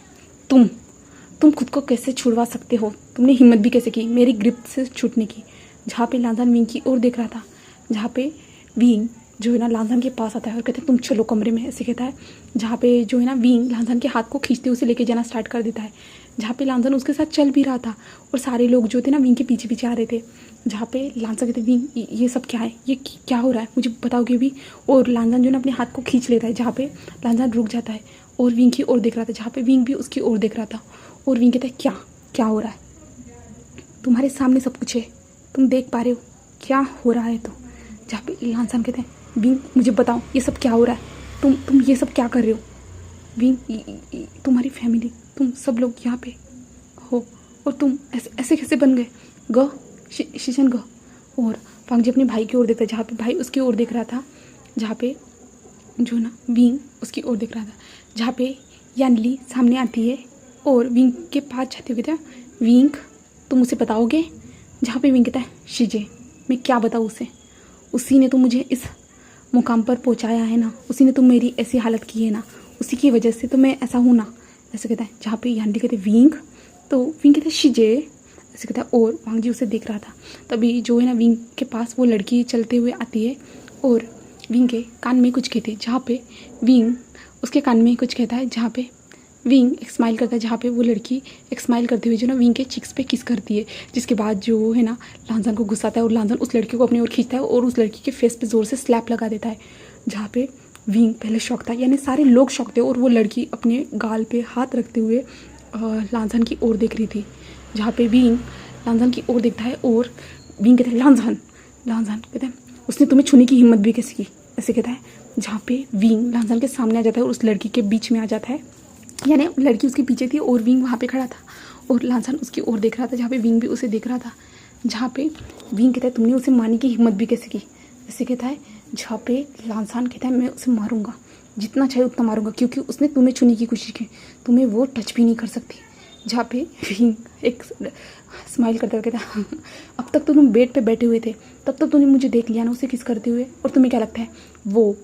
तुम खुद को कैसे छुड़वा सकते हो, तुमने हिम्मत भी कैसे की मेरी ग्रिप से छूटने की। जहाँ पे लांजान विंग की ओर देख रहा था। जहाँ पे विंग जो है ना लांजान के पास आता है और कहते हैं तुम चलो कमरे में, ऐसे कहता है। जहाँ पे जो है ना विंग लांजान के हाथ को खींचते उसे लेके जाना स्टार्ट कर देता है। जहाँ पे लांजान उसके साथ चल भी रहा था और सारे लोग जो थे ना विंग के पीछे पीछे आ रहे थे। जहाँ पे लांजान कहते विंग ये सब क्या है, ये क्या हो रहा है, मुझे बताओगे भी। और लांजान जो है ना अपने हाथ को खींच लेता है। जहाँ पे लांजान रुक जाता है और विंग की ओर देख रहा था। जहाँ पे विंग भी उसकी ओर देख रहा था और विंग कहता है क्या क्या हो रहा है, तुम्हारे सामने सब कुछ है, तुम देख पा रहे हो क्या हो रहा है। तो जहाँ पे लांजान कहते हैं विंग मुझे बताओ ये सब क्या हो रहा है, तुम ये सब क्या कर रहे हो। विंग तुम्हारी फैमिली तुम सब लोग यहाँ पे हो और तुम ऐसे कैसे बन गए ग शिशन ग। और वांगजी अपने भाई की ओर देखता है। जहाँ पे भाई उसकी ओर देख रहा था। जहाँ पे जो ना विंग उसकी ओर देख रहा था। जहाँ पे यानली सामने आती है और विंग के पास जाते हुए कहता है विंग तुम उसे बताओगे। जहाँ पे विंग कहता है शिजे मैं क्या बताऊँ उसे, उसी ने तो मुझे इस मुकाम पर पहुँचाया है ना, उसी ने तो मेरी ऐसी हालत की है ना, उसी की वजह से तो मैं ऐसा हूँ ना, ऐसे कहता है। जहाँ पे यानली कहते विंग, तो विंग कहते शिजे, ऐसे कहता है। और वांगजी उसे देख रहा था। तभी जो है ना विंग के पास वो लड़की चलते हुए आती है और विंग के कान में कुछ कहती है। जहाँ पे विंग उसके कान में कुछ कहता है। जहाँ पे विंग एक स्माइल करता है। जहाँ पे वो लड़की एक स्माइल करते हुए जो ना विंग के चिक्स पे किस करती है। जिसके बाद जो है ना लांजान को गुस्सा आता है और लांजान उस लड़की को अपनी ओर खींचता है और उस लड़की के फेस पे ज़ोर से स्लैप लगा देता है। जहाँ पे विंग पहले शौक था, यानी सारे लोग शौक थे और वो लड़की अपने गाल पे हाथ रखते हुए लांजान की ओर देख रही थी। जहाँ पे विंग लांजान की ओर देखता है और विंग कहता है लांजान कहता है उसने तुम्हें छूने की हिम्मत भी कैसे की, ऐसे कहता है। जहाँ पे विंग लांजान के सामने आ जाता है और उस लड़की के बीच में आ जाता है यानी लड़की उसके पीछे थी और विंग वहाँ पे खड़ा था और लांसान उसकी ओर देख रहा था, जहाँ पे विंग भी उसे देख रहा था। जहाँ पे विंग कहता है तुमने उसे मारने की हिम्मत भी कैसे की, ऐसे कहता है। जहाँ पे लांसान कहता है मैं उसे मारूंगा, जितना चाहे उतना मारूंगा, क्योंकि उसने तुम्हें छूने की कोशिश की, तुम्हें वो टच भी नहीं कर सकती। जहाँ पे विंग एक स्माइल करता कहता है अब तक तो तुम बेड पे बैठे हुए थे, तब तक तुमने मुझे देख लिया ना उसे किस करते हुए, और तुम्हें क्या लगता है वो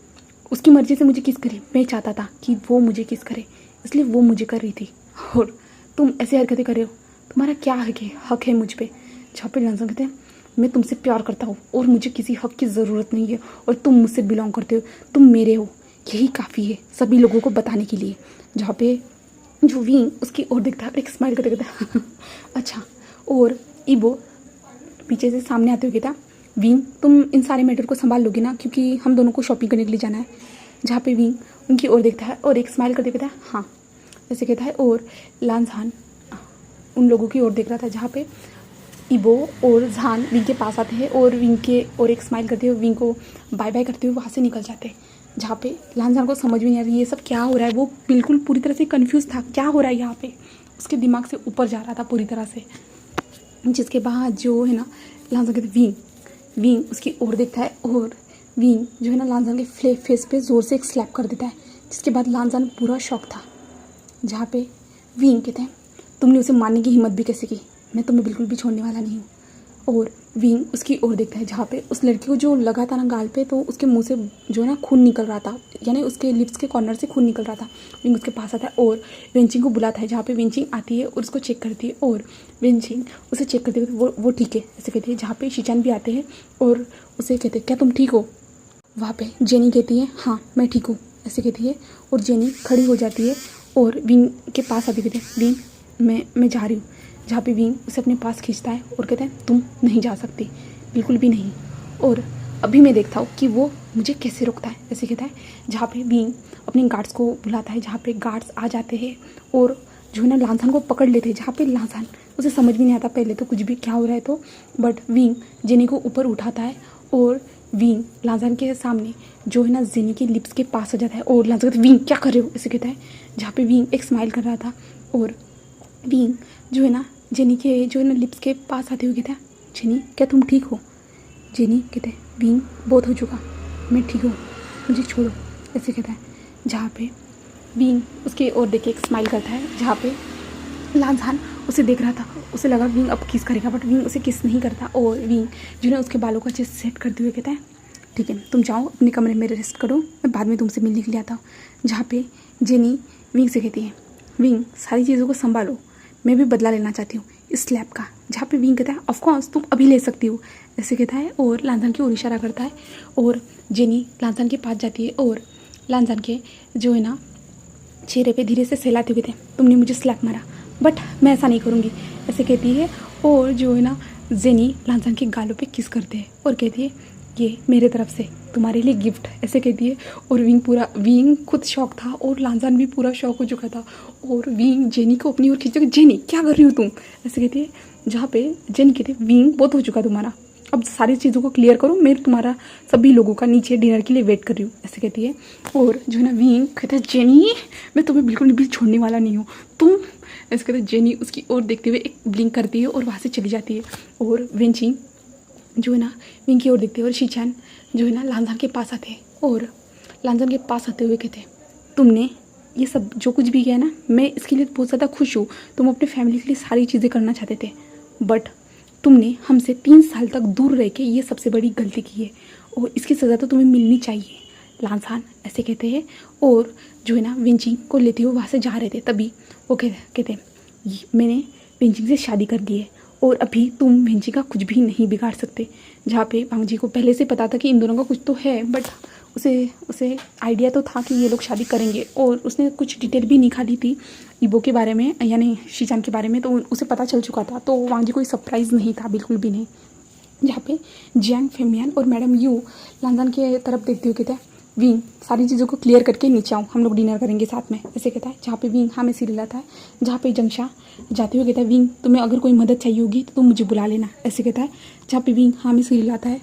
उसकी मर्जी से मुझे किस करी? मैं चाहता था कि वो मुझे किस करे, इसलिए वो मुझे कर रही थी, और तुम ऐसी हरकतें कर रहे हो, तुम्हारा क्या हक है मुझ पर? जहाँ पे लांसान कहते हैं मैं तुमसे प्यार करता हूँ और मुझे किसी हक की ज़रूरत नहीं है, और तुम मुझसे बिलोंग करते हो, तुम मेरे हो, यही काफ़ी है सभी लोगों को बताने के लिए। जहाँ पे जो विंग उसकी ओर दिखता है, एक स्माइल करते कहता अच्छा। और ईबो पीछे से सामने आते हुए कहता विंग तुम इन सारे मैटर को संभाल लोगे ना, क्योंकि हम दोनों को शॉपिंग करने के लिए जाना है। जहाँ पे विंग उनकी ओर देखता है और एक स्माइल करते कहता है हाँ, ऐसे कहता है। और लांसान उन लोगों की ओर देख रहा था, जहाँ पे ईबो और झान विंग के पास आते हैं और विंग के और एक स्माइल करते हुए विंग को बाय बाय करते हुए वहाँ से निकल जाते हैं। जहाँ पे लांसान को समझ में नहीं आ रही ये सब क्या हो रहा है, वो बिल्कुल पूरी तरह से कंफ्यूज था क्या हो रहा है यहाँ पे, उसके दिमाग से ऊपर जा रहा था पूरी तरह से। जिसके बाद जो है ना लांसान कहते विंग उसकी ओर देखता है और विंग जो है ना लांसान के फेस पे ज़ोर से एक स्लैप कर देता है। जिसके बाद लांसान पूरा शॉक था। जहाँ पे विंग कहते हैं तुमने उसे मारने की हिम्मत भी कैसे की, मैं तुम्हें बिल्कुल भी छोड़ने वाला नहीं हूँ। और विंग उसकी ओर देखता है, जहाँ पे उस लड़की को जो लगा था ना गाल पे, तो उसके मुंह से जो है ना खून निकल रहा था, यानी उसके लिप्स के कॉर्नर से खून निकल रहा था। विंग उसके पास आता है और वेंचिंग को बुलाता है। जहाँ पे वेंचिंग आती है और उसको चेक करती है और वेंचिंग उसे चेक करते हुए वो ठीक है ऐसे कहती है। जहाँ पे शिचान भी आते हैं और उसे कहते हैं क्या तुम ठीक हो? वहाँ पे जेनी कहती है हाँ मैं ठीक हूँ ऐसे कहती है। और जेनी खड़ी हो जाती है और विंग के पास आती कहती है विंग मैं जा रही हूँ। जहाँ पे विंग उसे अपने पास खींचता है और कहता है तुम नहीं जा सकती, बिल्कुल भी नहीं, और अभी मैं देखता हूँ कि वो मुझे कैसे रोकता है ऐसे कहता है। जहाँ पे विंग अपने गार्ड्स को बुलाता है, जहाँ पे गार्ड्स आ जाते हैं और जो है ना लांसान को पकड़ लेते हैं। जहाँ पे लांसान उसे समझ भी नहीं आता पहले तो कुछ भी क्या हो रहा है, तो बट विंग जेनी को ऊपर उठाता है और विंग लांसान के सामने जो है ना जेनी के लिप्स के पास आ जाता है और लांसान कहता है विंग क्या कर रहे हो ऐसे कहता है। जहाँ पे विंग एक स्माइल कर रहा था और विंग जो है ना जेनी के जो है ना लिप्स के पास आते हुए कहता है जेनी क्या तुम ठीक हो? जेनी कहते हैं विंग बहुत हो चुका, मैं ठीक हूँ, मुझे छोड़ो ऐसे कहता है। जहाँ पे विंग उसके ओर देख के एक स्माइल करता है। जहाँ पे लांसान उसे देख रहा था, उसे लगा विंग अब किस करेगा, बट विंग उसे किस नहीं करता। और विंग जो है उसके बालों को अच्छे से सेट करते हुए कहता है ठीक है तुम जाओ अपने कमरे में रेस्ट करो, मैं बाद में तुमसे मिलने के लिए आता हूँ। जहाँ पे जेनी विंग से कहती है विंग सारी चीज़ों को संभालो, मैं भी बदला लेना चाहती हूँ इस स्लैप का। जहाँ पे विंग कहता है ऑफकोर्स तुम अभी ले सकती हो ऐसे कहता है और लांसान की ओर इशारा करता है। और जेनी लांसान के पास जाती है और लांसान के जो है ना चेहरे पे धीरे से सहलाते हुए थे तुमने मुझे स्लैप मारा बट मैं ऐसा नहीं करूँगी ऐसे कहती है। और जो है ना जेनी लांसान के गालों पे किस करते हैं और कहती है ये मेरे तरफ से तुम्हारे लिए गिफ्ट ऐसे कहती है। और विंग खुद शौक था और लांसान भी पूरा शौक हो चुका था। और विंग जेनी को अपनी ओर खींचकर जेनी क्या कर रही हो तुम ऐसे कहती है। जहाँ पे जेनी कहती है विंग बहुत हो चुका तुम्हारा, अब सारी चीज़ों को क्लियर करो, मैं तुम्हारा सभी लोगों का नीचे डिनर के लिए वेट कर रही हूँ ऐसे कहती है। और जो है ना विंग कहता है जेनी मैं तुम्हें बिल्कुल भी छोड़ने वाला नहीं हूँ तुम ऐसे कहते। जेनी उसकी ओर देखते हुए एक ब्लिंक करती है और वहाँ से चली जाती है। और वेंचिंग जो है ना विंग की ओर देखते हैं और शिचान जो है ना लांसान के पास आते हैं और लांसान के पास आते हुए कहते हैं तुमने ये सब जो कुछ भी किया ना मैं इसके लिए बहुत ज़्यादा खुश हूँ, तुम अपने फैमिली के लिए सारी चीज़ें करना चाहते थे बट तुमने हमसे 3 साल तक दूर रह के ये सबसे बड़ी गलती की है और इसकी सज़ा तो तुम्हें मिलनी चाहिए लांसान ऐसे कहते हैं। और जो है ना विंचिंग को लेते हुए वहाँ से जा रहे थे तभी वो कहते मैंने विंचिंग से शादी कर दी है और अभी तुम वेंची का कुछ भी नहीं बिगाड़ सकते। जहाँ पे वांग जी को पहले से पता था कि इन दोनों का कुछ तो है बट उसे आइडिया तो था कि ये लोग शादी करेंगे और उसने कुछ डिटेल भी निकाली थी ईबो के बारे में यानी शिचान के बारे में, तो उसे पता चल चुका था, तो वांग जी कोई सरप्राइज़ नहीं था बिल्कुल भी नहीं। जहाँ पे जियांग फेमियान और मैडम यू लांसान के तरफ देखते हुए कहता है विंग सारी चीज़ों को क्लियर करके नीचे आओ, हम लोग डिनर करेंगे साथ में ऐसे कहता है। जहाँ पे विंग हाँ में सिर हिलाता है। जहाँ पे जंगशा जाते हुए कहता है विंग तुम्हें अगर कोई मदद चाहिए होगी तो तुम मुझे बुला लेना ऐसे कहता है। जहाँ पे विंग हाँ में सिर हिलाता है।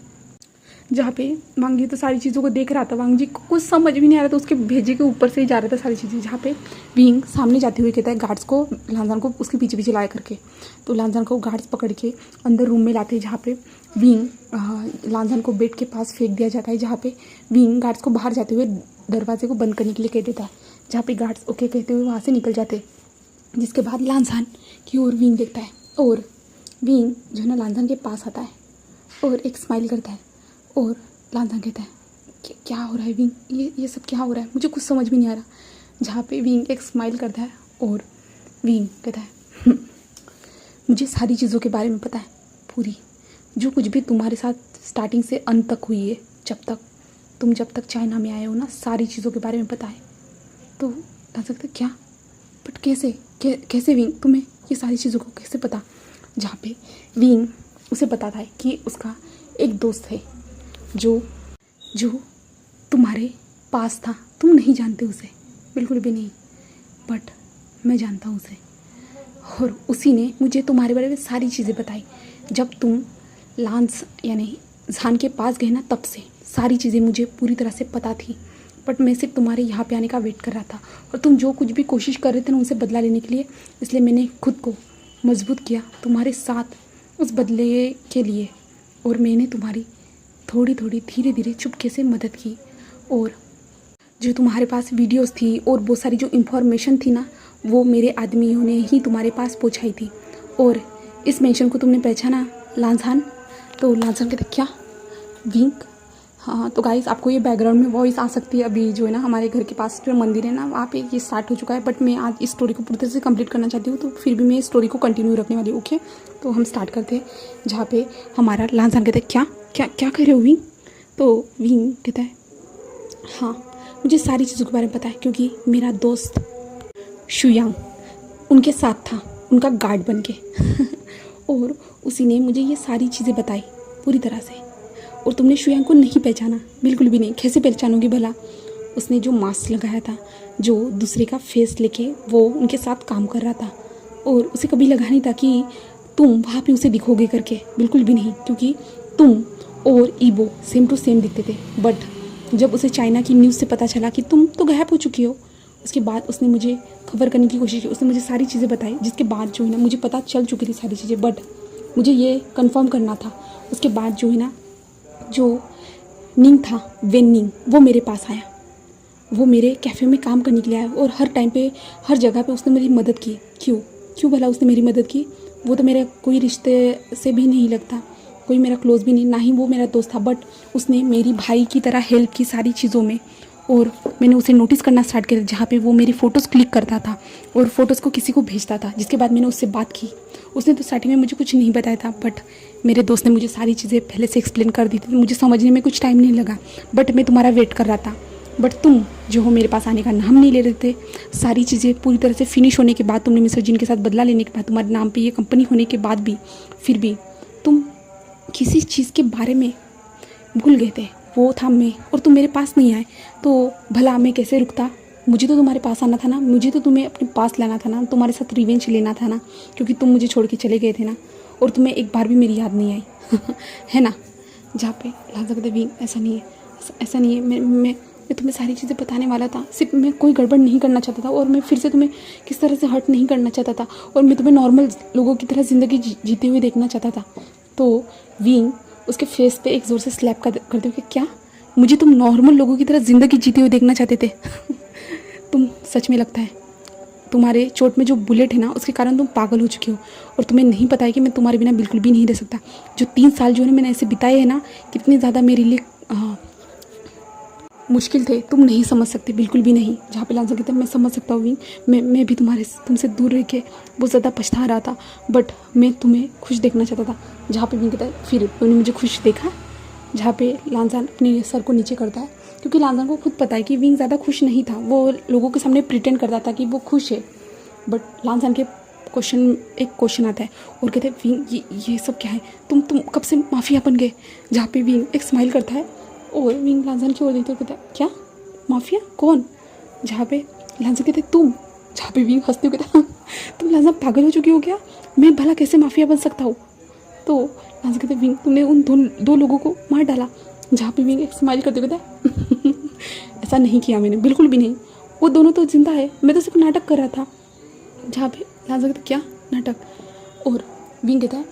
जहाँ पे वांग जी तो सारी चीज़ों को देख रहा था, वांग जी को कुछ समझ भी नहीं आ रहा था, उसके भेजे के ऊपर से ही जा रहा था सारी चीज़ें। जहाँ पे विंग सामने जाते हुए कहता है गार्ड्स को, लांजान को उसके पीछे पीछे लाया करके, तो लांजान को गार्ड्स पकड़ के अंदर रूम में लाते हैं, जहाँ पे विंग लांजान को बेड के पास फेंक दिया जाता है, जहाँ पे विंग गार्ड्स को बाहर जाते हुए दरवाजे को बंद करने के लिए कह देता है, जहाँ पे गार्ड्स ओके कहते हुए वहाँ से निकल जाते। जिसके बाद लांजान की ओर विंग देखता है और विंग जो है ना लांजान के पास आता है और एक स्माइल करता है और लांजान कहता है क्या हो रहा है विंग, ये सब क्या हो रहा है, मुझे कुछ समझ भी नहीं आ रहा। जहाँ पे विंग एक स्माइल करता है और विंग कहता है मुझे सारी चीज़ों के बारे में पता है, पूरी जो कुछ भी तुम्हारे साथ स्टार्टिंग से अंत तक हुई है, जब तक चाइना में आए हो ना, सारी चीज़ों के बारे में पता है। तो लांजान कहता है क्या, बट कैसे विंग, तुम्हें ये सारी चीज़ों को कैसे पता। जहाँ पे विंग उसे बताता है कि उसका एक दोस्त है जो तुम्हारे पास था, तुम नहीं जानते उसे, बिल्कुल भी नहीं, बट मैं जानता हूँ उसे, और उसी ने मुझे तुम्हारे बारे में सारी चीज़ें बताई। जब तुम लांस यानी झान के पास गए ना, तब से सारी चीज़ें मुझे पूरी तरह से पता थी, बट मैं सिर्फ तुम्हारे यहाँ पे आने का वेट कर रहा था, और तुम जो कुछ भी कोशिश कर रहे थे ना उनसे बदला लेने के लिए, इसलिए मैंने खुद को मजबूत किया तुम्हारे साथ उस बदले के लिए, और मैंने तुम्हारी थोड़ी थोड़ी धीरे धीरे चुपके से मदद की, और जो तुम्हारे पास वीडियोस थी और बहुत सारी जो इन्फॉर्मेशन थी ना, वो मेरे आदमियों ने ही तुम्हारे पास पहुंचाई थी। और इस मेंशन को तुमने पहचाना लांजान। तो लांजान कहते क्या विंग, हाँ। तो गाइस आपको ये बैकग्राउंड में वॉइस आ सकती है, अभी जो है ना हमारे घर के पास जो मंदिर है ना, वहाँ पे ये स्टार्ट हो चुका है, बट मैं आज इस स्टोरी को पूरी तरह से कंप्लीट करना चाहती हूँ, तो फिर भी मैं इस स्टोरी को कंटिन्यू रखने वाली हूँ। ओके, तो हम स्टार्ट करते हैं। जहाँ पे हमारा लांजान कहते हैं क्या क्या क्या कह रहे हो विंग। तो विंग कहता है हाँ, मुझे सारी चीज़ों के बारे में पता है, क्योंकि मेरा दोस्त शुयांग उनके साथ था, उनका गार्ड बन के और उसी ने मुझे ये सारी चीज़ें बताई पूरी तरह से। और तुमने शुयांग को नहीं पहचाना, बिल्कुल भी नहीं, कैसे पहचानोगे भला। उसने जो मास्क लगाया था, जो दूसरे का फेस लेके वो उनके साथ काम कर रहा था, और उसे कभी लगा नहीं था कि तुम वहाँ पे उसे दिखोगे करके, बिल्कुल भी नहीं, क्योंकि तुम और ईबो सेम टू सेम दिखते थे। बट जब उसे चाइना की न्यूज़ से पता चला कि तुम तो गायब हो चुकी हो, उसके बाद उसने मुझे खबर करने की कोशिश की, उसने मुझे सारी चीज़ें बताई, जिसके बाद जो है ना मुझे पता चल चुकी थी सारी चीज़ें, बट मुझे ये कंफर्म करना था। उसके बाद जो है ना जो निंग था, वेन निंग, वो मेरे पास आया, वो मेरे कैफ़े में काम करने के लिए आया, और हर टाइम पे हर जगह पे उसने मेरी मदद की। क्यों भला उसने मेरी मदद की, वो तो मेरे कोई रिश्ते से भी नहीं लगता, कोई मेरा क्लोज भी नहीं, ना ही वो मेरा दोस्त था, बट उसने मेरी भाई की तरह हेल्प की सारी चीज़ों में। और मैंने उसे नोटिस करना स्टार्ट किया, जहाँ पे वो मेरी फ़ोटोज़ क्लिक करता था और फ़ोटोज़ को किसी को भेजता था। जिसके बाद मैंने उससे बात की, उसने तो स्टार्टिंग में मुझे कुछ नहीं बताया था, बट मेरे दोस्त ने मुझे सारी चीज़ें पहले से एक्सप्लेन कर दी थी, मुझे समझने में कुछ टाइम नहीं लगा, बट मैं तुम्हारा वेट कर रहा था। बट तुम जो हो मेरे पास आने का नाम नहीं ले रहे थे। सारी चीज़ें पूरी तरह से फिनिश होने के बाद, तुमने मिस्टर जिन के साथ बदला लेने के बाद, तुम्हारे नाम पे ये कंपनी होने के बाद भी, फिर भी तुम किसी चीज़ के बारे में भूल गए थे, वो था मैं, और तुम मेरे पास नहीं आए, तो भला मैं कैसे रुकता। मुझे तो तुम्हारे पास आना था ना, मुझे तो तुम्हें अपने पास लाना था ना, तुम्हारे साथ रिवेंज लेना था ना, क्योंकि तुम मुझे छोड़ के चले गए थे ना, और तुम्हें एक बार भी मेरी याद नहीं आई है ना। जहाँ पे लांजान कहते भी ऐसा नहीं है, ऐसा नहीं है, मैं तुम्हें सारी चीज़ें बताने वाला था, सिर्फ मैं कोई गड़बड़ नहीं करना चाहता था, और मैं फिर से तुम्हें किस तरह से हर्ट नहीं करना चाहता था, और मैं तुम्हें नॉर्मल लोगों की तरह ज़िंदगी जीते हुए देखना चाहता था। तो विंग उसके फेस पे एक ज़ोर से स्लैप करते हुए क्या, मुझे तुम नॉर्मल लोगों की तरह ज़िंदगी जीते हुए देखना चाहते थे तुम सच में लगता है तुम्हारे चोट में जो बुलेट है ना, उसके कारण तुम पागल हो चुके हो, और तुम्हें नहीं पता है कि मैं तुम्हारे बिना बिल्कुल भी नहीं रह सकता। जो 3 साल जो है ना मैंने ऐसे बिताए हैं ना, कितने ज़्यादा मेरे लिए मुश्किल थे, तुम नहीं समझ सकते, बिल्कुल भी नहीं। जहाँ पे लांजान कहते हैं मैं समझ सकता हूँ, मैं भी तुमसे दूर रह के बहुत ज़्यादा पछता रहा था, बट मैं तुम्हें खुश देखना चाहता था। जहाँ पे विंग कहता है फिर तुमने मुझे खुश देखा। जहाँ पे लांजान अपने सर को नीचे करता है, क्योंकि लांजान को खुद पता है कि विंग ज़्यादा खुश नहीं था, वो लोगों के सामने प्रिटेंड करता था कि वो खुश है, बट लांजान के एक क्वेश्चन आता है और कहते हैं विंग ये सब क्या है, तुम कब से माफिया बन गए। जहाँ पे विंग एक स्माइल करता है और विंग लांजान की ओर देखते हुए कहता है क्या माफिया, कौन। जहाँ पे लांजान कहते तुम। जहाँ पे विंग हंसते हुए कहता तुम लांजान पागल हो चुकी हो क्या, मैं भला कैसे माफिया बन सकता हूँ। तो लांजान कहते विंग तुमने उन दो लोगों को मार डाला, जहाँ पे विंग एक स्माइल करते कहता है ऐसा नहीं किया मैंने, बिल्कुल भी नहीं, वो दोनों तो जिंदा है, मैं तो सिर्फ नाटक कर रहा था। जहाँ पे लांजा कहता क्या नाटक, और विंग कहता है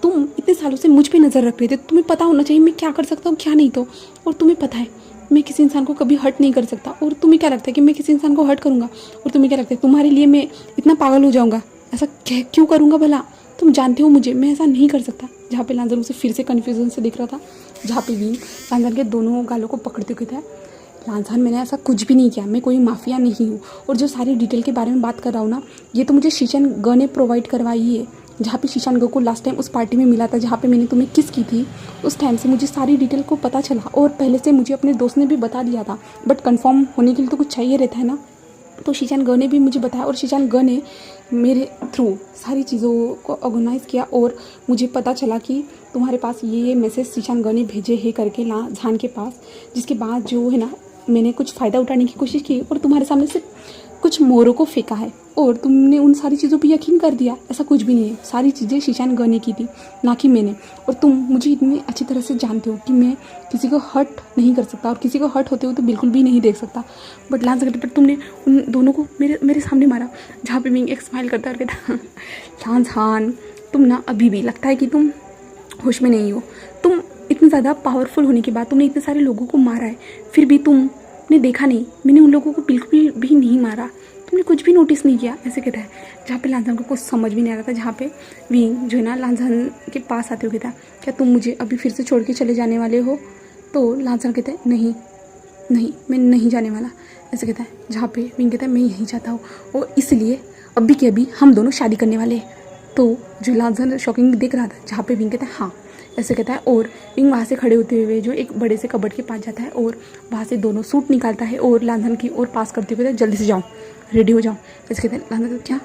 तुम इतने सालों से मुझ पे नज़र रख रहे थे, तुम्हें पता होना चाहिए मैं क्या कर सकता हूँ क्या नहीं, तो और तुम्हें पता है मैं किसी इंसान को कभी हर्ट नहीं कर सकता, और तुम्हें क्या लगता है कि मैं किसी इंसान को हर्ट करूँगा, और तुम्हें क्या लगता है तुम्हारे लिए मैं इतना पागल हो जाऊँगा, ऐसा क्यों करूँगा भला, तुम जानते हो मुझे, मैं ऐसा नहीं कर सकता। जहाँ पे लांजन उसे फिर से कन्फ्यूजन से देख रहा था, जहाँ पे विंग लांजन के दोनों गालों को पकड़ते हुए था, लांजन मैंने ऐसा कुछ भी नहीं किया, मैं कोई माफिया नहीं हूँ, और जो सारी डिटेल के बारे में बात कर रहा हूँ ना, ये तो मुझे शीशन ग ने प्रोवाइड करवाई है। जहाँ पे शीशान ग को लास्ट टाइम उस पार्टी में मिला था जहाँ पे मैंने तुम्हें किस की थी, उस टाइम से मुझे सारी डिटेल को पता चला, और पहले से मुझे अपने दोस्त ने भी बता दिया था, बट कंफर्म होने के लिए तो कुछ चाहिए रहता है ना, तो शीशान ग ने भी मुझे बताया, और शीशान ग ने मेरे थ्रू सारी चीज़ों को ऑर्गेनाइज़ किया, और मुझे पता चला कि तुम्हारे पास ये मैसेज शीशान ग ने भेजे है करके झान के पास, जिसके बाद जो है ना मैंने कुछ फ़ायदा उठाने की कोशिश की और तुम्हारे सामने से कुछ मोरों को फेंका है, और तुमने उन सारी चीज़ों पे यकीन कर दिया। ऐसा कुछ भी नहीं है, सारी चीज़ें शीशान ग ने की थी, ना कि मैंने, और तुम मुझे इतनी अच्छी तरह से जानते हो कि मैं किसी को हर्ट नहीं कर सकता, और किसी को हर्ट होते हुए तो बिल्कुल भी नहीं देख सकता। बट लांस करते पर तुमने उन दोनों को मेरे सामने मारा। जहाँ पे विंग एक स्माइल करता है और कहता लांस हान तुम ना अभी भी लगता है कि तुम होश में नहीं हो, तुम इतने ज़्यादा पावरफुल होने के बाद तुमने इतने सारे लोगों को मारा है, फिर भी तुमने देखा नहीं मैंने उन लोगों को बिल्कुल भी नहीं मारा, तुमने कुछ भी नोटिस नहीं किया, ऐसे कहता है। जहाँ पे लांजान को कुछ समझ भी नहीं आ रहा था, जहाँ पे विंग जो है ना लांजान के पास आते हुए कहता क्या तुम मुझे अभी फिर से छोड़ के चले जाने वाले हो, तो लांजान कहता है नहीं नहीं मैं नहीं जाने वाला, ऐसे कहता है। जहाँ पे विंग कहता है मैं यहीं जाता हूँ, और इसलिए अभी के अभी हम दोनों शादी करने वाले हैं। तो जो लांजान शॉकिंग देख रहा था, जहाँ पे विंग कहता है हाँ ऐसे कहता है, और विंग वहाँ से खड़े होते हुए जो एक बड़े से कबर्ड के पास जाता है, और वहाँ से दोनों सूट निकालता है और लांजान की ओर पास करते हुए जल्दी से जाओ रेडी हो जाओ, ऐसे कहते हैं। लांजान क्या,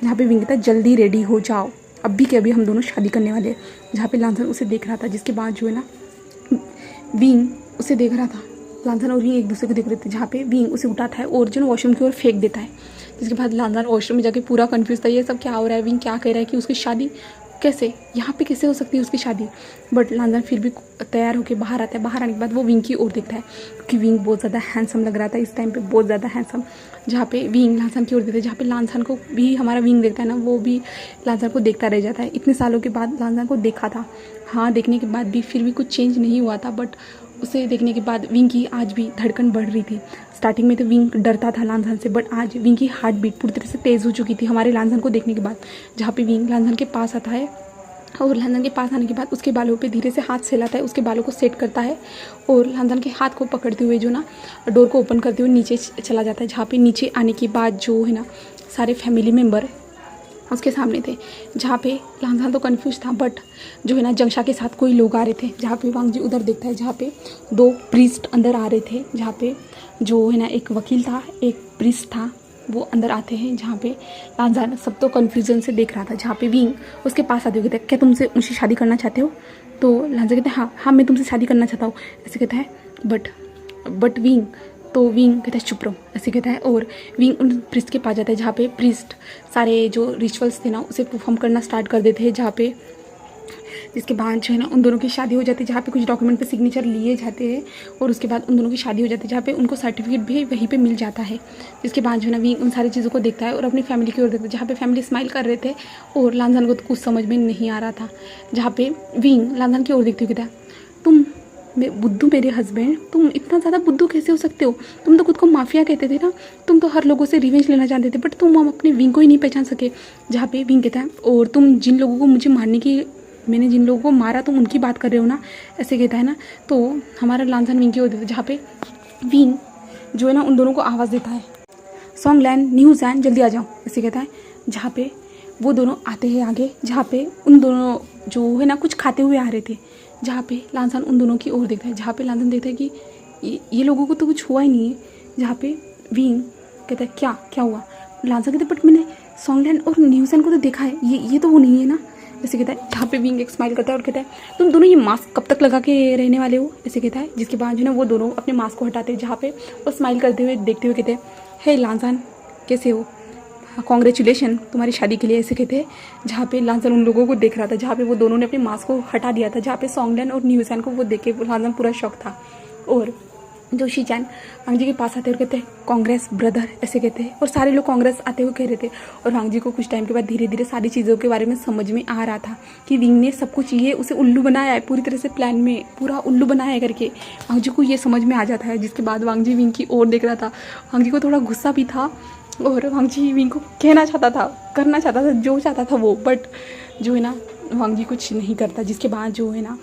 जहाँ पे विंग कहता है जल्दी रेडी हो जाओ अभी के अभी हम दोनों शादी करने वाले हैं। जहाँ पे लांजान उसे देख रहा था, जिसके बाद जो है ना विंग उसे देख रहा था, लांजान और विंग एक दूसरे को देख रहे थे। जहाँ पे विंग उसे उठाता है और जो वॉशरूम की ओर फेंक देता है, जिसके बाद लांजान वॉशरूम में जाके पूरा कंफ्यूज था, ये सब क्या हो रहा है, विंग क्या कह रहा है कि उसकी शादी कैसे यहाँ पे कैसे हो सकती है उसकी शादी। बट लांजान फिर भी तैयार होकर बाहर आता है। बाहर आने के बाद वो विंग की ओर देखता है, क्योंकि विंग बहुत ज़्यादा हैंडसम लग रहा था इस टाइम पे, बहुत ज़्यादा हैंडसम। जहाँ पे विंग लांजान की ओर देखता है, जहाँ पे लांजान को भी हमारा विंग देखता है ना, वो भी लांजान को देखता रह जाता है। इतने सालों के बाद लांजान को देखा था, हाँ देखने के बाद भी फिर भी कुछ चेंज नहीं हुआ था, बट उसे देखने के बाद विंग की आज भी धड़कन बढ़ रही थी। स्टार्टिंग में तो विंग डरता था लांजान से, बट आज विंग की हार्ट बीट पूरी तरह से तेज़ हो चुकी थी हमारे लांजान को देखने के बाद। जहाँ पे विंग लांजान के पास आता है, और लांजान के पास आने के बाद उसके बालों पे धीरे से हाथ सहलाता है, उसके बालों को सेट करता है, और लांजान के हाथ को पकड़ते हुए जो ना डोर को ओपन करते हुए नीचे चला जाता है। जहाँ पे नीचे आने के बाद जो है ना सारे फैमिली मेम्बर उसके सामने थे। जहाँ पे लांजान तो कन्फ्यूज था, बट जो है ना जंगशा के साथ कोई लोग आ रहे थे। जहाँ पे वांग जी उधर देखता है, जहाँ पे 2 प्रीस्ट अंदर आ रहे थे, जहाँ पे जो है ना एक वकील था एक प्रीस्ट था, वो अंदर आते हैं। जहाँ पे लांजान सब तो कन्फ्यूजन से देख रहा था। जहाँ पे विंग उसके पास आते हुए कहता है क्या तुमसे मुझसे शादी करना चाहते हो, तो लांजान कहता है हाँ हाँ मैं तुमसे शादी करना चाहता हूँ, ऐसे कहता है। बट विंग, तो विंग कहता है चुप रहो, ऐसे कहता है, और विंग उन प्रिस्ट के पास जाता है। जहाँ पे प्रिस्ट सारे जो रिचुअल्स थे ना उसे परफॉर्म करना स्टार्ट कर देते हैं। जहाँ पे जिसके बाद जो है ना उन दोनों की शादी हो जाती है। जहाँ पे कुछ डॉक्यूमेंट पे सिग्नेचर लिए जाते हैं, और उसके बाद उन दोनों की शादी हो जाती है। जहाँ पे उनको सर्टिफिकेट भी वहीं पे मिल जाता है। जिसके बाद जो है ना विंग उन सारी चीज़ों को देखता है और अपनी फैमिली की ओर देखता है। जहाँ पे फैमिली स्माइल कर रहे थे, और लांजान को तो कुछ समझ में नहीं आ रहा था। जहाँ पे विंग लांजान की ओर देखते हुए कहता है तुम बुद्धू मेरे हस्बैंड, तुम इतना ज़्यादा बुद्धू कैसे हो सकते हो, तुम तो खुद को माफिया कहते थे ना, तुम तो हर लोगों से रिवेंज लेना चाहते थे, बट तुम अपने विंग को ही नहीं पहचान सके। जहाँ पे विंग कहता है और तुम जिन लोगों को मुझे मारने की, मैंने जिन लोगों को मारा तुम उनकी बात कर रहे हो ना, ऐसे कहता है ना। तो हमारा लांजान विंग की ओर देता है। जहाँ पे विंग जो है ना उन दोनों को आवाज़ देता है, सॉन्ग लैंड न्यूज़ लैंड जल्दी आ जाओ, ऐसे कहता है। जहाँ पे वो दोनों आते हैं आगे, जहाँ पे उन दोनों जो है ना कुछ खाते हुए आ रहे थे। जहाँ पे लांजान उन दोनों की ओर देखता है। जहाँ पे लांजान देखता है कि ये लोगों को तो कुछ हुआ ही नहीं है। जहाँ पे विंग कहता है क्या हुआ। लांजान कहता है बट मैंने सॉन्गलैंड और न्यूज़लैंड को तो देखा है, ये तो वो नहीं है ना, ऐसे कहता है। जहाँ पे विंग एक स्माइल करता है और कहता है तुम दोनों ये मास्क कब तक लगा के रहने वाले हो, ऐसे कहता है। जिसके बाद जो ना वो दोनों अपने मास्क को हटाते हैं। जहाँ पे वो स्माइल करते हुए देखते हुए कहते हैं हे लांजान कैसे हो, कॉन्ग्रेचुलेशन तुम्हारी शादी के लिए, ऐसे कहते हैं। जहाँ पे लांसन उन लोगों को देख रहा था, जहाँ पे वो दोनों ने अपने मास्क को हटा दिया था, जहाँ पे सॉन्गलन और न्यूज़ैन को वो देख के लांसन पूरा शौक था। और जो शीचान वांग जी के पास आते हुए कहते हैं कांग्रेस ब्रदर, ऐसे कहते हैं। और सारे लोग कांग्रेस आते हुए कह रहे थे। और वांग जी को कुछ टाइम के बाद धीरे धीरे सारी चीज़ों के बारे में समझ में आ रहा था कि विंग ने सब कुछ ये उसे उल्लू बनाया है, पूरी तरह से प्लान में पूरा उल्लू बनाया है करके वांग जी को ये समझ में आ जाता है। जिसके बाद वांग जी विंग की ओर देख रहा था। वांग जी को थोड़ा गुस्सा भी था और वांग जी विंग को कहना चाहता था, करना चाहता था जो चाहता था वो, बट जो है ना वांग जी कुछ नहीं करता। जिसके बाद जो है ना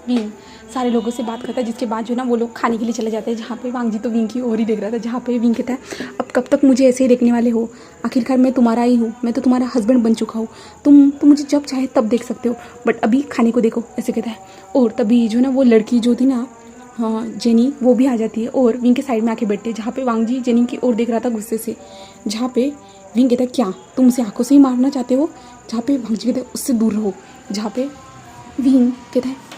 विंग सारे लोगों से बात करता है। जिसके बाद जो ना वो लोग खाने के लिए चले जाते हैं, जहाँ पे वांग जी तो विंग की ओर ही देख रहा था। जहाँ पे विंग कहता है अब कब तक मुझे ऐसे ही देखने वाले हो, आखिरकार मैं तुम्हारा ही हूँ, मैं तो तुम्हारा हस्बैंड बन चुका हूँ, तुम मुझे जब चाहे तब देख सकते हो, बट अभी खाने को देखो, ऐसे कहता है। और तभी जो ना वो लड़की जो थी ना, हाँ जेनी, वो भी आ जाती है और विंग के साइड में आके बैठते हैं। जहाँ पे वांग जी जेनी की ओर देख रहा था गुस्से से। जहाँ पे विंग कहता है क्या तुम उसे आंखों से ही मारना चाहते हो? जहाँ पे वांग जी कहते हैं उससे दूर रहो। जहाँ पे विंग कहता है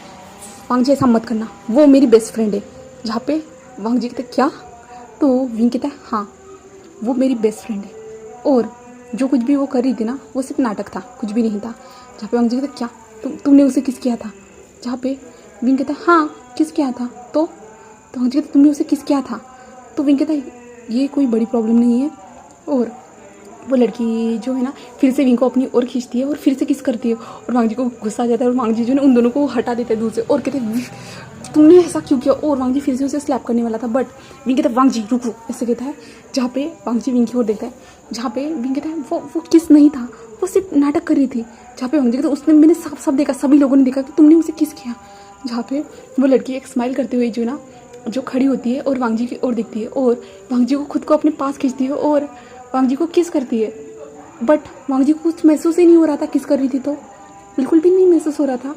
वांग जी ऐसा मत करना, वो मेरी बेस्ट फ्रेंड है। जहाँ पे वांग जी कहते क्या? तो विंग कहता है हाँ वो मेरी बेस्ट फ्रेंड है, और जो कुछ भी वो कर रही थी ना वो सिर्फ नाटक था, कुछ भी नहीं था। जहाँ पे वांग जी कहते क्या तुमने उसे किस किया था? जहाँ पे विंग कहता है हाँ किस किया था। तो वांग जी कहते तुमने उसे किस किया था? तो विंग कहता है ये कोई बड़ी प्रॉब्लम नहीं है। और वो लड़की जो है ना फिर से विंग को अपनी ओर खींचती है और फिर से किस करती है। और वांग जी को गुस्सा आ जाता है और वांग जी जो है उन दोनों को हटा देते हैं दूर से और कहते हैं तुमने ऐसा क्यों किया। और वांग जी फिर से उसे स्लैप करने वाला था, बट विंग कहता है वांग जी रुको, ऐसे कहता है। जहाँ पे वांग जी विंग की ओर देखता है। जहाँ पे विंग कहता है वो किस नहीं था, वो सिर्फ नाटक कर रही थी। जहाँ पे वांग जी कहता है उसने, मैंने साफ साफ देखा, सभी लोगों ने देखा कि तुमने उसे किस किया। जहाँ पे वो लड़की एक स्माइल करते हुए जो ना जो खड़ी होती है और वांग जी की ओर देखती है और वांग जी को खुद को अपने पास खींचती है और वांग जी को किस करती है। बट वांग जी को कुछ महसूस ही नहीं हो रहा था किस कर रही थी, तो बिल्कुल भी नहीं महसूस हो रहा था।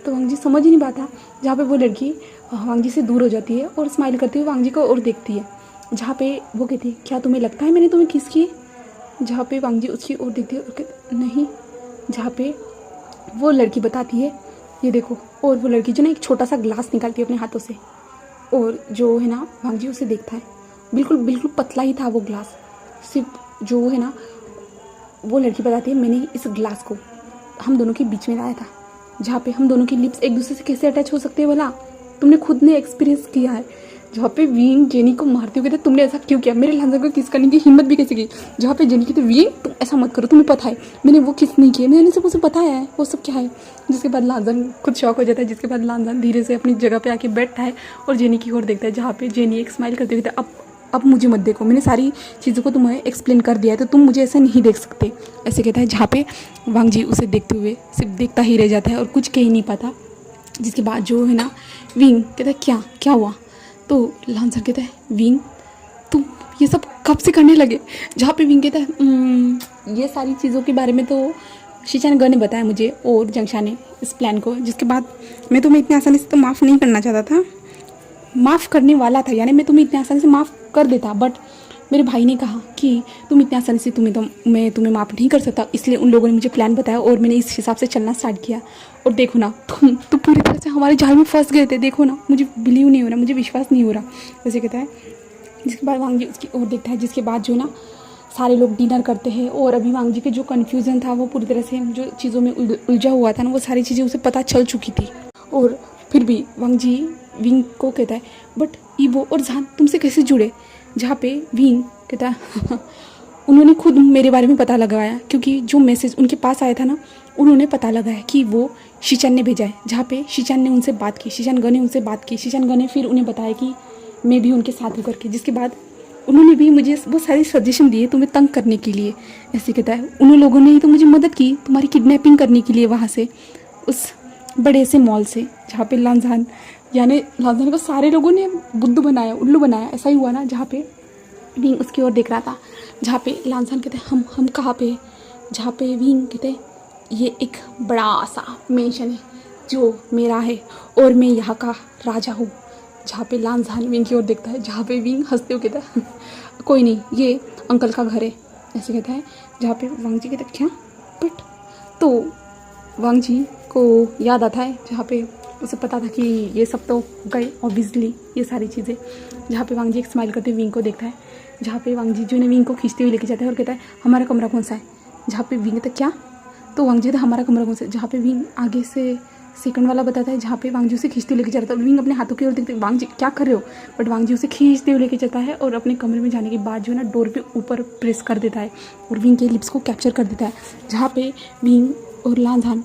तो वांग जी समझ ही नहीं पाता। जहाँ पे वो लड़की वांग जी से दूर हो जाती है और स्माइल करती हुई वांग जी को और देखती है। जहाँ पे वो कहती है क्या तुम्हें लगता है मैंने तुम्हें किस की? जहाँ पे वांग जी उसकी ओर देखती है और कहती नहीं। जहाँ पे वो लड़की बताती है ये देखो, और वो लड़की जो ना एक छोटा सा ग्लास निकालती है अपने हाथों से और जो है ना वांग जी उसे देखता है। बिल्कुल बिल्कुल पतला ही था वो ग्लास। सिर्फ जो है ना वो लड़की बताती है मैंने इस ग्लास को हम दोनों के बीच में लाया था। जहाँ पे हम दोनों की लिप्स एक दूसरे से कैसे अटैच हो सकते हैं भला, तुमने खुद ने एक्सपीरियंस किया है। जहाँ पे विंग जेनी को मारते हुए कहते तुमने ऐसा क्यों किया, मेरे लांजा को किस करने की हिम्मत भी कैसे की। जहाँ पे जेनी कहते विंग तुम ऐसा मत करो, तुम्हें पता है मैंने वो किस नहीं किया, मैंने सब उसे बताया है वो सब क्या है। जिसके बाद लांजन खुद शॉक हो जाता है। जिसके बाद लांजन धीरे से अपनी जगह पे आके बैठता है और जेनी की ओर देखता है। जहाँ पे जेनी एक स्माइल करते हुए अब मुझे मत देखो, मैंने सारी चीज़ों को तुम्हें एक्सप्लेन कर दिया है, तो तुम मुझे ऐसा नहीं देख सकते, ऐसे कहता है। जहाँ पे वांग जी उसे देखते हुए सिर्फ देखता ही रह जाता है और कुछ कह ही नहीं पाता। जिसके बाद जो है ना विंग कहता है क्या हुआ? तो लांसर कहता है विंग तुम ये सब कब से करने लगे? जहाँ पे विंग कहता है ये सारी चीज़ों के बारे में तो शीचान गर ने बताया मुझे और जंगशा ने इस प्लान को। जिसके बाद मैं तुम्हें इतनी आसानी से तो माफ़ नहीं करना चाहता था, माफ़ करने वाला था, यानी मैं तुम्हें इतनी आसानी से माफ़ कर देता, बट मेरे भाई ने कहा कि तुम इतनी आसानी से मैं तुम्हें माफ़ नहीं कर सकता, इसलिए उन लोगों ने मुझे प्लान बताया और मैंने इस हिसाब से चलना स्टार्ट किया। और देखो ना तुम तो पूरी तरह से हमारे जाल में फंस गए थे, देखो ना मुझे बिलीव नहीं हो रहा, मुझे विश्वास नहीं हो रहा, वैसे कहता है। जिसके बाद वांग जी उसकी ओर देखता है। जिसके बाद जो ना सारे लोग डिनर करते हैं और अभी वांग जी के जो कन्फ्यूज़न था वो पूरी तरह से जो चीज़ों में उलझा हुआ था ना वो सारी चीज़ें उसे पता चल चुकी थी। और फिर भी वांग जी विंग को कहता है बट ईवो और जान तुमसे कैसे जुड़े? जहाँ पे विंग कहता है उन्होंने खुद मेरे बारे में पता लगाया, क्योंकि जो मैसेज उनके पास आया था ना उन्होंने पता लगाया कि वो शीचान ने भेजा है। जहाँ पे शीचान ने उनसे बात की, शीचान गर ने उनसे बात की, शीचान गर ने फिर उन्हें बताया कि मैं भी उनके साथ हूँ करके। जिसके बाद उन्होंने भी मुझे वो सारी सजेशन दिए तुम्हें तंग करने के लिए, ऐसे कहता है। उन लोगों ने ही तो मुझे मदद की तुम्हारी किडनैपिंग करने के लिए वहाँ से, उस बड़े से मॉल से। जहाँ पे लांजान यानी लांजान को सारे लोगों ने बुद्धू बनाया, उल्लू बनाया, ऐसा ही हुआ ना। जहाँ पे विंग उसकी ओर देख रहा था। जहाँ पे लांजान कहते हम कहाँ पे? जहाँ पे विंग कहते ये एक बड़ा सा मेंशन है जो मेरा है और मैं यहाँ का राजा हूँ। जहाँ पे लांजान विंग की ओर देखता है। जहाँ पे विंग हंसते हुए कहता है कोई नहीं ये अंकल का घर है, ऐसे कहता है। जहाँ पे वांग जी कहते क्या? बट तो वांग जी को याद आता है जहाँ पे उसे पता था कि ये सब तो गए ऑब्वियसली ये सारी चीज़ें। जहाँ पे वांग जी एक स्माइल करते हुए विंग को देखता है, जहाँ पे वांग जी जो है विंग को खींचते हुए लेके जाता है और कहता है हमारा कमरा कौन सा है। जहाँ पे विंग कहता क्या, तो वांग जी था हमारा कमरा कौन सा है। जहाँ पे विंग आगे से सेकंड वाला बताता है, जहाँ पे वांग जी उसे खींचते लेके जाता है। विंग अपने हाथों की ओर देखते वांग जी क्या कर रहे हो, बट वांग जी उसे खींचते हुए लेके जाता है और अपने कमरे में जाने के बाद जो है ना डोर पे ऊपर प्रेस कर देता है और विंग के लिप्स को कैप्चर कर देता है। जहाँ पे विंग और लांझान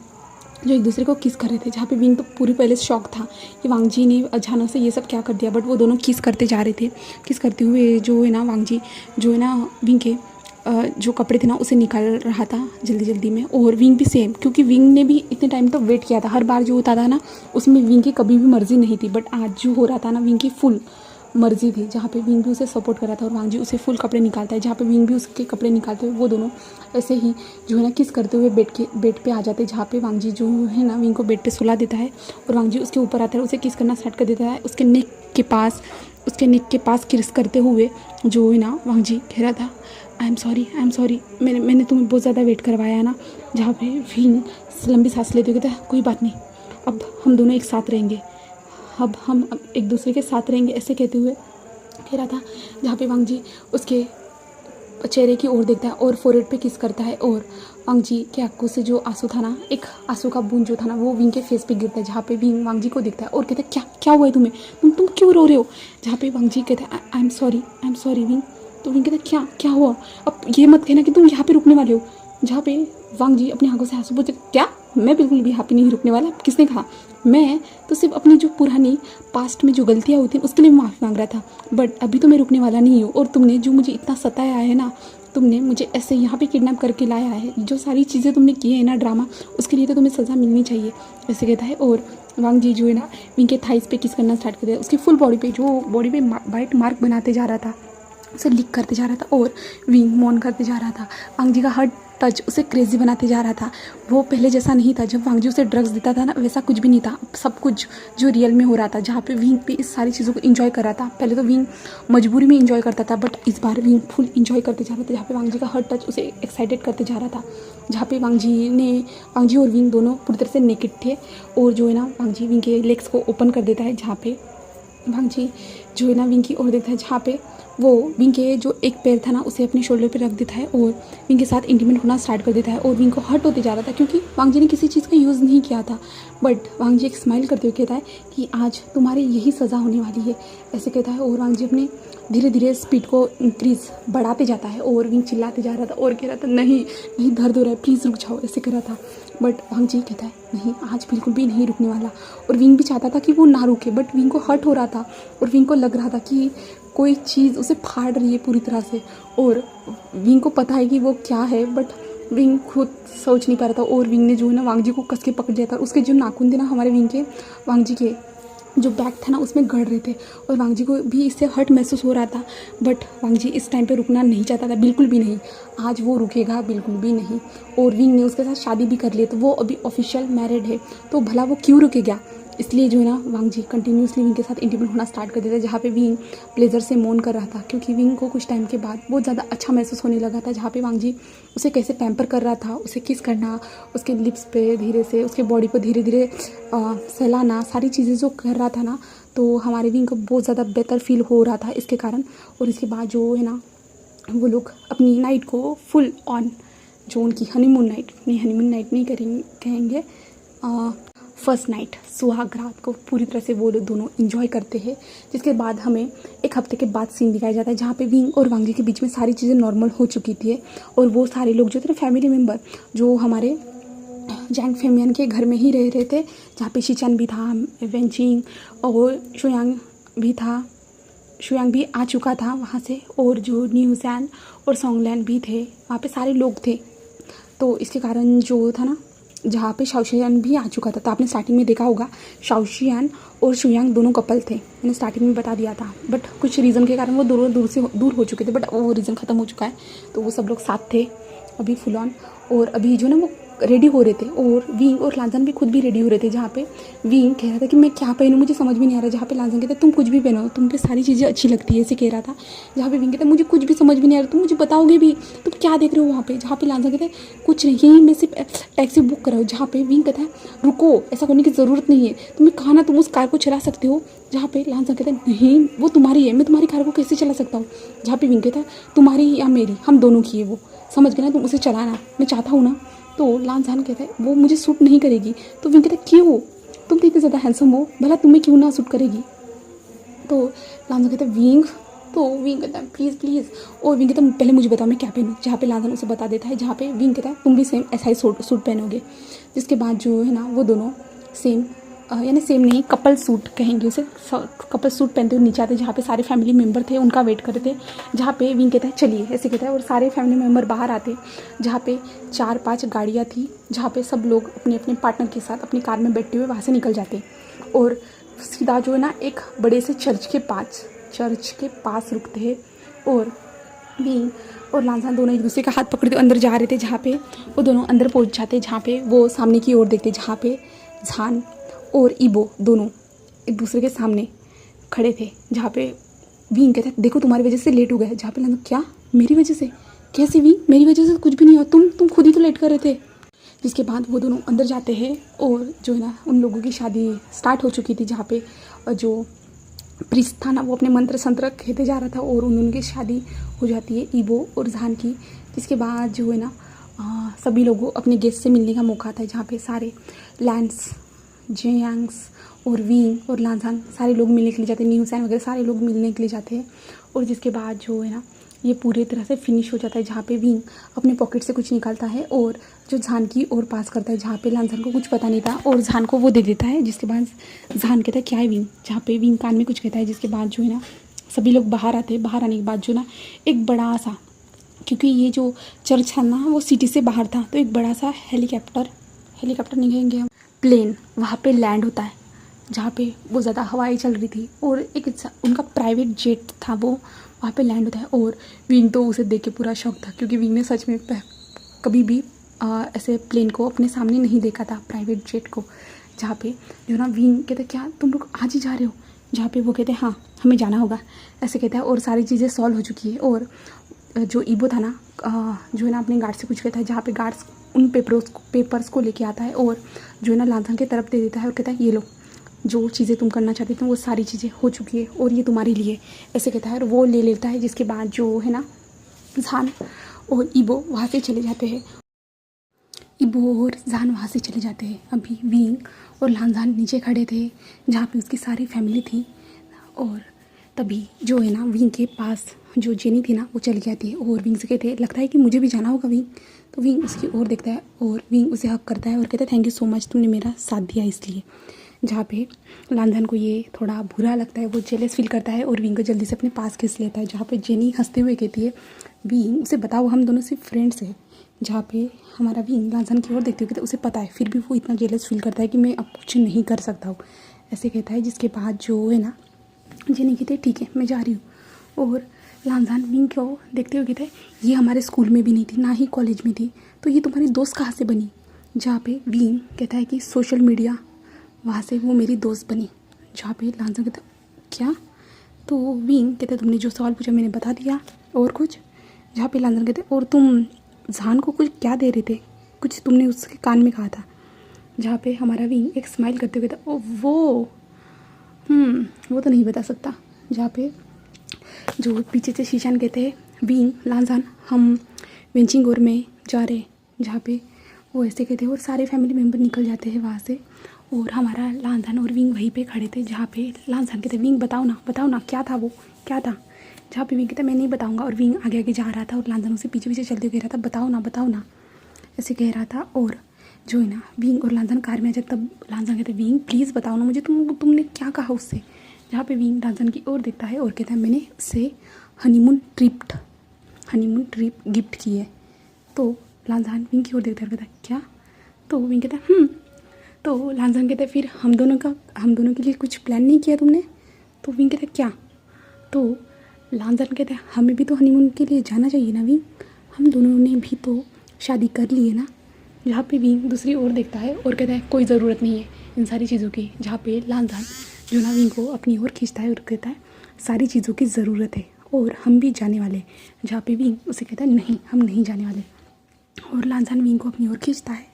जो एक दूसरे को किस कर रहे थे, जहाँ पे विंग तो पूरी पहले शौक था कि वांग जी ने अचानक से ये सब क्या कर दिया, बट वो दोनों किस करते जा रहे थे। किस करते हुए जो है ना वांग जी जो है ना विंग के जो कपड़े थे ना उसे निकाल रहा था जल्दी जल्दी में, और विंग भी सेम, क्योंकि विंग ने भी इतने टाइम तक वेट किया था। हर बार जो होता था ना उसमें विंग की कभी भी मर्जी नहीं थी, बट आज जो हो रहा था ना विंग की फुल मर्जी थी, जहाँ पे विंग भी उसे सपोर्ट कर रहा था और वांग जी उसे फुल कपड़े निकालता है। जहाँ पे विंग भी उसके कपड़े निकालते हुए वो दोनों ऐसे ही जो है ना किस करते हुए बेड पे आ जाते हैं, जहाँ पे वांग जी जो है ना विंग को बेड पे सुला देता है और वांग जी उसके ऊपर आता है, उसे किस करना स्टार्ट कर देता है। उसके नेक के पास किस करते हुए जो है ना वांग जी कह रहा था आई एम सॉरी मैंने तुम्हें बहुत ज़्यादा वेट करवाया ना। जहाँ पे विंग लंबी सांस लेते हुए कहता है कोई बात नहीं, अब हम दोनों एक साथ रहेंगे, अब हम एक दूसरे के साथ रहेंगे, ऐसे कहते हुए कह रहा था। जहाँ पे वांग जी उसके चेहरे की ओर देखता है और फोरहेड पे किस करता है और वांग जी के आंखों से जो आंसू था ना, एक आंसू का बूंद जो था ना वो विंग के फेस पे गिरता है। जहाँ पे विंग वांग जी को देखता है और कहता है क्या हुआ है तुम्हें, तुम क्यों रो रहे हो। जहाँ पे वांग जी कहता है आई एम सॉरी विंग। तो विंग कहता है क्या हुआ, अब ये मत कहना कि तुम यहाँ पे रुकने वाले हो। जहाँ पे वांग जी अपनी आंखों से आंसू पूछते क्या, मैं बिल्कुल भी यहाँ पे नहीं रुकने वाला। किसने कहा, मैं तो सिर्फ अपनी जो पुरानी पास्ट में जो गलतियाँ हुई थी उसके लिए माफ़ी मांग रहा था, बट अभी तो मैं रुकने वाला नहीं हूँ। और तुमने जो मुझे इतना सताया है ना, तुमने मुझे ऐसे यहाँ पे किडनैप करके लाया है, जो सारी चीज़ें तुमने की है ना ड्रामा, उसके लिए तो तुम्हें सज़ा मिलनी चाहिए, ऐसे कहता है। और वांग जी जो है ना विंग के थाइस पे किस करना स्टार्ट कर दिया, उसकी फुल बॉडी पे वाइट मार्क बनाते जा रहा था, उसे लिक करते जा रहा था और विंग मौन करते जा रहा था। वांग जी का हर टच उसे क्रेजी बनाते जा रहा था। वो पहले जैसा नहीं था, जब वांग जी उसे ड्रग्स देता था ना वैसा कुछ भी नहीं था। सब कुछ जो रियल में हो रहा था, जहाँ पे विंग पे इस सारी चीज़ों को एंजॉय कर रहा था। पहले तो विंग मजबूरी में एंजॉय करता था, बट इस बार विंग फुल एंजॉय करते जा रहा था। जहाँ पे वांग जी का हर टच उसे एक्साइटेड करते जा रहा था। जहाँ पे वांग जी और विंग दोनों पूरी तरह से नेकेड थे और जो है ना वांग जी विंग के लेग्स को ओपन कर देता है। जहाँ पे वांग जी जो है ना विंग की ओर देखता है, जहाँ पे वो विंग के जो एक पैर था ना उसे अपने शोल्डर पे रख देता है और विंग के साथ इंटीमेट होना स्टार्ट कर देता है। और विंग को हर्ट होते जा रहा था क्योंकि वांग जी ने किसी चीज़ का यूज़ नहीं किया था, बट वांग जी एक स्माइल करते हुए कहता है कि आज तुम्हारी यही सज़ा होने वाली है, ऐसे कहता है। और वांग जी अपने धीरे धीरे स्पीड को इंक्रीज बढ़ाते जाता है और विंग चिल्लाते जा रहा था और कह रहा था नहीं दर्द हो रहा है, प्लीज़ रुक जाओ, ऐसे कह रहा था। बट वांग जी कहता है नहीं, आज बिल्कुल भी नहीं रुकने वाला। और विंग भी चाहता था कि वो ना रुके, बट विंग को हर्ट हो रहा था और विंग को लग रहा था कि कोई चीज़ उसे फाड़ रही है पूरी तरह से, और विंग को पता है कि वो क्या है, बट विंग खुद सोच नहीं पा रहा था। और विंग ने जो है ना वांग जी को कस के पकड़ लिया था। उसके जो नाखून थे ना हमारे विंग के, वांग जी के जो बैग था ना उसमें गड़ रहे थे और वांग जी को भी इससे हर्ट महसूस हो रहा था। बट वांग जी इस टाइम पे रुकना नहीं चाहता था, बिल्कुल भी नहीं। आज वो रुकेगा बिल्कुल भी नहीं। और विंग ने उसके साथ शादी भी कर ली, तो वो अभी ऑफिशियल मैरिड है, तो भला वो क्यों रुकेगा। इसलिए जो है ना वांग जी कंटिन्यूसली विंग के साथ इंटीमेट होना स्टार्ट कर देता है। जहाँ पे विंग प्लेजर से मौन कर रहा था, क्योंकि विंग को कुछ टाइम के बाद बहुत ज़्यादा अच्छा महसूस होने लगा था। जहाँ पे वांग जी उसे कैसे पैम्पर कर रहा था, उसे किस करना, उसके लिप्स पे धीरे से, उसके बॉडी पर धीरे धीरे सहलाना, सारी चीज़ें जो कर रहा था ना, तो हमारे विंग को बहुत ज़्यादा बेहतर फील हो रहा था इसके कारण। और इसके बाद जो है ना वो लोग अपनी नाइट को फुल ऑन, जो उनकी हनीमून नाइट नहीं कहेंगे, फर्स्ट नाइट सुहाग रात को पूरी तरह से वो लोग दोनों इंजॉय करते हैं। जिसके बाद हमें एक हफ्ते के बाद सीन दिखाया जाता है, जहाँ पे विंग और वांग जी के बीच में सारी चीज़ें नॉर्मल हो चुकी थी और वो सारे लोग जो थे ना फैमिली मेम्बर जो हमारे जैंग फेमियन के घर में ही रह रहे थे, जहाँ पे शिचन भी था, वेंचिंग और शुयांग भी आ चुका था वहाँ से, और जो न्यूज़ैन और सोंगलैन भी थे, वहाँ पे सारे लोग थे। तो इसके कारण जो था ना, जहाँ पे शाओशियान भी आ चुका था। तो आपने स्टार्टिंग में देखा होगा शाओशियान और शुयांग दोनों कपल थे, मैंने स्टार्टिंग में बता दिया था, बट कुछ रीज़न के कारण वो दूर हो चुके थे, बट वो रीज़न ख़त्म हो चुका है। तो वो सब लोग साथ थे अभी फुल ऑन। और अभी जो ना वो रेडी हो रहे थे और विंग और लांजन भी खुद भी रेडी हो रहे थे, जहाँ पे विंग कह रहा था कि मैं क्या पहनूँ, मुझे समझ में नहीं आ रहा। जहाँ पे लांजन कहता है तुम कुछ भी पहनो, तुम पे सारी चीज़ें अच्छी लगती है, ऐसे कह रहा था। जहाँ पे विंग कहता है मुझे कुछ भी समझ में नहीं आ रहा, तुम मुझे बताओगे भी, तुम क्या देख रहे हो वहाँ पे। जहाँ पे लांजन कहता है कुछ नहीं, मैं सिर्फ टैक्सी बुक कराऊँ। जहाँ पे विंग कहता है रुको, ऐसा करने की ज़रूरत नहीं है, तुम्हें कहा ना तुम उस कार को चला सकते हो। जहाँ पे लांजन कहता है नहीं वो तुम्हारी है, मैं तुम्हारी कार को कैसे चला सकता हूँ। जहाँ पे विंग कहता है तुम्हारी या मेरी, हम दोनों की है वो, समझ गए ना, तुम उसे चलाना, मैं चाहता हूँ ना। तो लांजान कहता है वो मुझे सूट नहीं करेगी। तो विंग कहता है क्यों, तुम तो इतने ज़्यादा हैंडसम हो, भला तुम्हें क्यों ना सूट करेगी। तो लांजान कहता है विंग, तो विंग कहता है प्लीज़ प्लीज़। और विंग कहता है पहले मुझे बताओ मैं क्या पहनूँ। जहाँ पे लांजान उसे बता देता है, जहाँ पे विंग कहता है तुम भी सेम ऐसा ही सूट पहनोगे। जिसके बाद जो है ना वो दोनों सेम, यानी सेम नहीं, कपल सूट कहेंगे उसे, कपल सूट पहनते हुए नीचे आते, जहाँ पे सारे फैमिली मेम्बर थे उनका वेट कर रहे थे। जहाँ पे विंग कहता है चलिए, ऐसे कहता है, और सारे फैमिली मेम्बर बाहर आते। जहाँ पे 4-5 गाड़ियाँ थी, जहाँ पे सब लोग अपने अपने पार्टनर के साथ अपनी कार में बैठते हुए वहाँ से निकल जाते और सीधा जो है ना एक बड़े से चर्च के पास रुकते हैं। और विंग और लांजान दोनों एक दूसरे का हाथ पकड़ते अंदर जा रहे थे। जहाँ पे वो दोनों अंदर पहुँच जाते, जहाँ पे वो सामने की ओर देखते, जहाँ पे झान और ईबो दोनों एक दूसरे के सामने खड़े थे। जहाँ पे विंग कहता है देखो तुम्हारी वजह से लेट हो गया। जहाँ पे लांजन क्या मेरी वजह से, कैसे विंग, मेरी वजह से कुछ भी नहीं हुआ, तुम खुद ही तो लेट कर रहे थे। जिसके बाद वो दोनों अंदर जाते हैं और जो है ना उन लोगों की शादी स्टार्ट हो चुकी थी। जहाँ पे जो प्रीस्ट था ना वो अपने मंत्र संत्र कहते जा रहा था और उनकी शादी हो जाती है ईबो और झान की। जिसके बाद जो है ना सभी लोगों अपने गेस्ट से मिलने का मौका आता है। जहाँ पे सारे लैंस, जेयांग्स और विंग और लांजान सारे लोग मिलने के लिए जाते हैं, न्यूसैन वगैरह सारे लोग मिलने के लिए जाते हैं। और जिसके बाद जो है ना ये पूरी तरह से फिनिश हो जाता है। जहाँ पे विंग अपने पॉकेट से कुछ निकालता है और जो झान की ओर पास करता है, जहाँ पे लांजान को कुछ पता नहीं था और झान को वो दे देता है। जिसके बाद झान कहता है क्या है विंग, जहाँ पे विंग कान में कुछ कहता है। जिसके बाद जो है ना सभी लोग बाहर आते हैं। बाहर आने के बाद जो ना एक बड़ा सा, क्योंकि ये जो चर्च था ना वो सिटी से बाहर था, तो एक बड़ा सा हेलीकॉप्टर नहीं कहेंगे हम, प्लेन वहाँ पे लैंड होता है। जहाँ पे वो ज़्यादा हवाएं चल रही थी और एक उनका प्राइवेट जेट था वो वहाँ पे लैंड होता है। और विंग तो उसे देख के पूरा शौक था, क्योंकि विंग ने सच में कभी भी ऐसे प्लेन को अपने सामने नहीं देखा था, प्राइवेट जेट को। जहाँ पे जो ना विंग कहते क्या तुम लोग आज ही जा रहे हो। जहाँ पे वो कहते हैं हाँ हमें जाना होगा, ऐसे कहता है। और सारी चीज़ें सॉल्व हो चुकी है। और जो ईबो था ना जो है ना अपने गार्ड से कुछ कहता है, जहाँ पे गार्ड्स उन पेपर्स को लेके आता है और जो है ना लांजान की तरफ दे देता है और कहता है ये लो, जो चीज़ें तुम करना चाहते थे वो सारी चीज़ें हो चुकी है और ये तुम्हारे लिए, ऐसे कहता है। और वो ले लेता है। जिसके बाद जो है ना झान और ईबो वहाँ से चले जाते हैं। ईबो और झान वहाँ से चले जाते हैं। अभी विंग और लांजान नीचे खड़े थे, जहाँ पे उसकी सारी फैमिली थी। और तभी जो है ना विंग के पास जो जेनी थी ना वो चली जाती है और विंग से कहते हैं लगता है कि मुझे भी जाना होगा विंग। तो विंग उसकी ओर देखता है और विंग उसे हक करता है और कहता है थैंक यू सो मच, तुमने मेरा साथ दिया इसलिए। जहाँ पे लांजान को ये थोड़ा बुरा लगता है, वो जेलस फील करता है और विंग को जल्दी से अपने पास खींच लेता है। जहाँ पे जेनी हंसते हुए कहती है विंग उसे बताओ हम दोनों सिर्फ फ्रेंड्स हैं। जहाँ पे हमारा विंग लांजान की ओर देखते हुए कहते उसे पता है, फिर भी वो इतना जेलस फील करता है कि मैं अब कुछ नहीं कर सकता हूँ, ऐसे कहता है। जिसके बाद जो है ना जेनी कहते ठीक है मैं जा रही हूँ। और लांजान विंग को देखते हुए कहते हैं ये हमारे स्कूल में भी नहीं थी, ना ही कॉलेज में थी, तो ये तुम्हारी दोस्त कहाँ से बनी। जहाँ पे विंग कहता है कि सोशल मीडिया, वहाँ से वो मेरी दोस्त बनी। जहाँ पे लांजान कहता क्या, तो विंग कहते तुमने जो सवाल पूछा मैंने बता दिया, और कुछ। जहाँ पे लांजान कहते और तुम झान को कुछ क्या दे रहे थे, कुछ तुमने उसके कान में कहा था। जहाँ पे हमारा विंग एक स्माइल करते हुए कहता वो तो नहीं बता सकता। जहाँ पे जो पीछे से शीशान कहते हैं विंग लांजान हम वेंचिंग ओर में जा रहे हैं। जहाँ पे वो ऐसे कहते हैं और सारे फैमिली मेम्बर निकल जाते हैं वहाँ से। और हमारा लांजान और विंग वहीं पे खड़े थे। जहाँ पे लांजान कहते विंग बताओ ना क्या था वो, क्या था। जहाँ पे विंग कहता मैं नहीं बताऊँगा और विंग आगे आगे जा रहा था और लांजान उसे पीछे पीछे चलते हुए कह रहा था बताओ ना ऐसे कह रहा था। और जो है ना विंग और लांजान कार में आ जाते, तब लांजान कहते विंग प्लीज़ बताओ ना मुझे तुमने क्या कहा उससे। जहाँ पे विंग लांजान की ओर देखता है और कहता है मैंने उससे हनीमून ट्रिप गिफ्ट की है। तो लांजान विंग की ओर देखता है और कहता है क्या, तो विंग कहता है तो लांजान कहता है फिर हम दोनों के लिए कुछ प्लान नहीं किया तुमने। तो विंग कहता है क्या, तो लांजान कहता है हमें भी तो हनीमून के लिए जाना चाहिए ना विंग, हम दोनों ने भी तो शादी कर ली है ना। जहाँ पे विंग दूसरी ओर देखता है और कहता है कोई ज़रूरत नहीं है इन सारी चीज़ों की। जहाँ पे लांजान जो ना विंग को अपनी ओर खींचता है और कहता है सारी चीज़ों की ज़रूरत है और हम भी जाने वाले। जहाँ पे विंग उसे कहता है नहीं, हम नहीं जाने वाले। और लांजान विंग को अपनी ओर खींचता है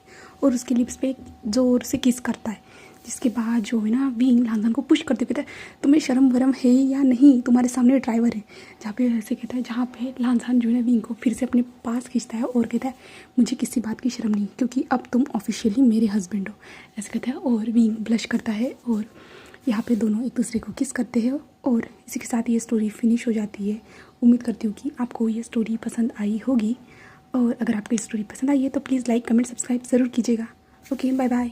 और उसके लिप्स पे ज़ोर से किस करता है। जिसके बाद जो है ना विंग लांजान को पुश करते कहता है तुम्हें शर्म वरम है या नहीं, तुम्हारे सामने ड्राइवर है। जहाँ पे ऐसे कहता है, जहाँ पे लांजान जो है ना विंग को फिर से अपने पास खींचता है और कहता है मुझे किसी बात की शर्म नहीं, क्योंकि अब तुम ऑफिशियली मेरे हस्बैंड हो, ऐसे कहता है। और विंग ब्लश करता है और यहाँ पे दोनों एक दूसरे को किस करते हैं। और इसी के साथ ये स्टोरी फिनिश हो जाती है। उम्मीद करती हूँ कि आपको ये स्टोरी पसंद आई होगी, और अगर आपको ये स्टोरी पसंद आई है तो प्लीज़ लाइक कमेंट सब्सक्राइब ज़रूर कीजिएगा। Okay, bye bye.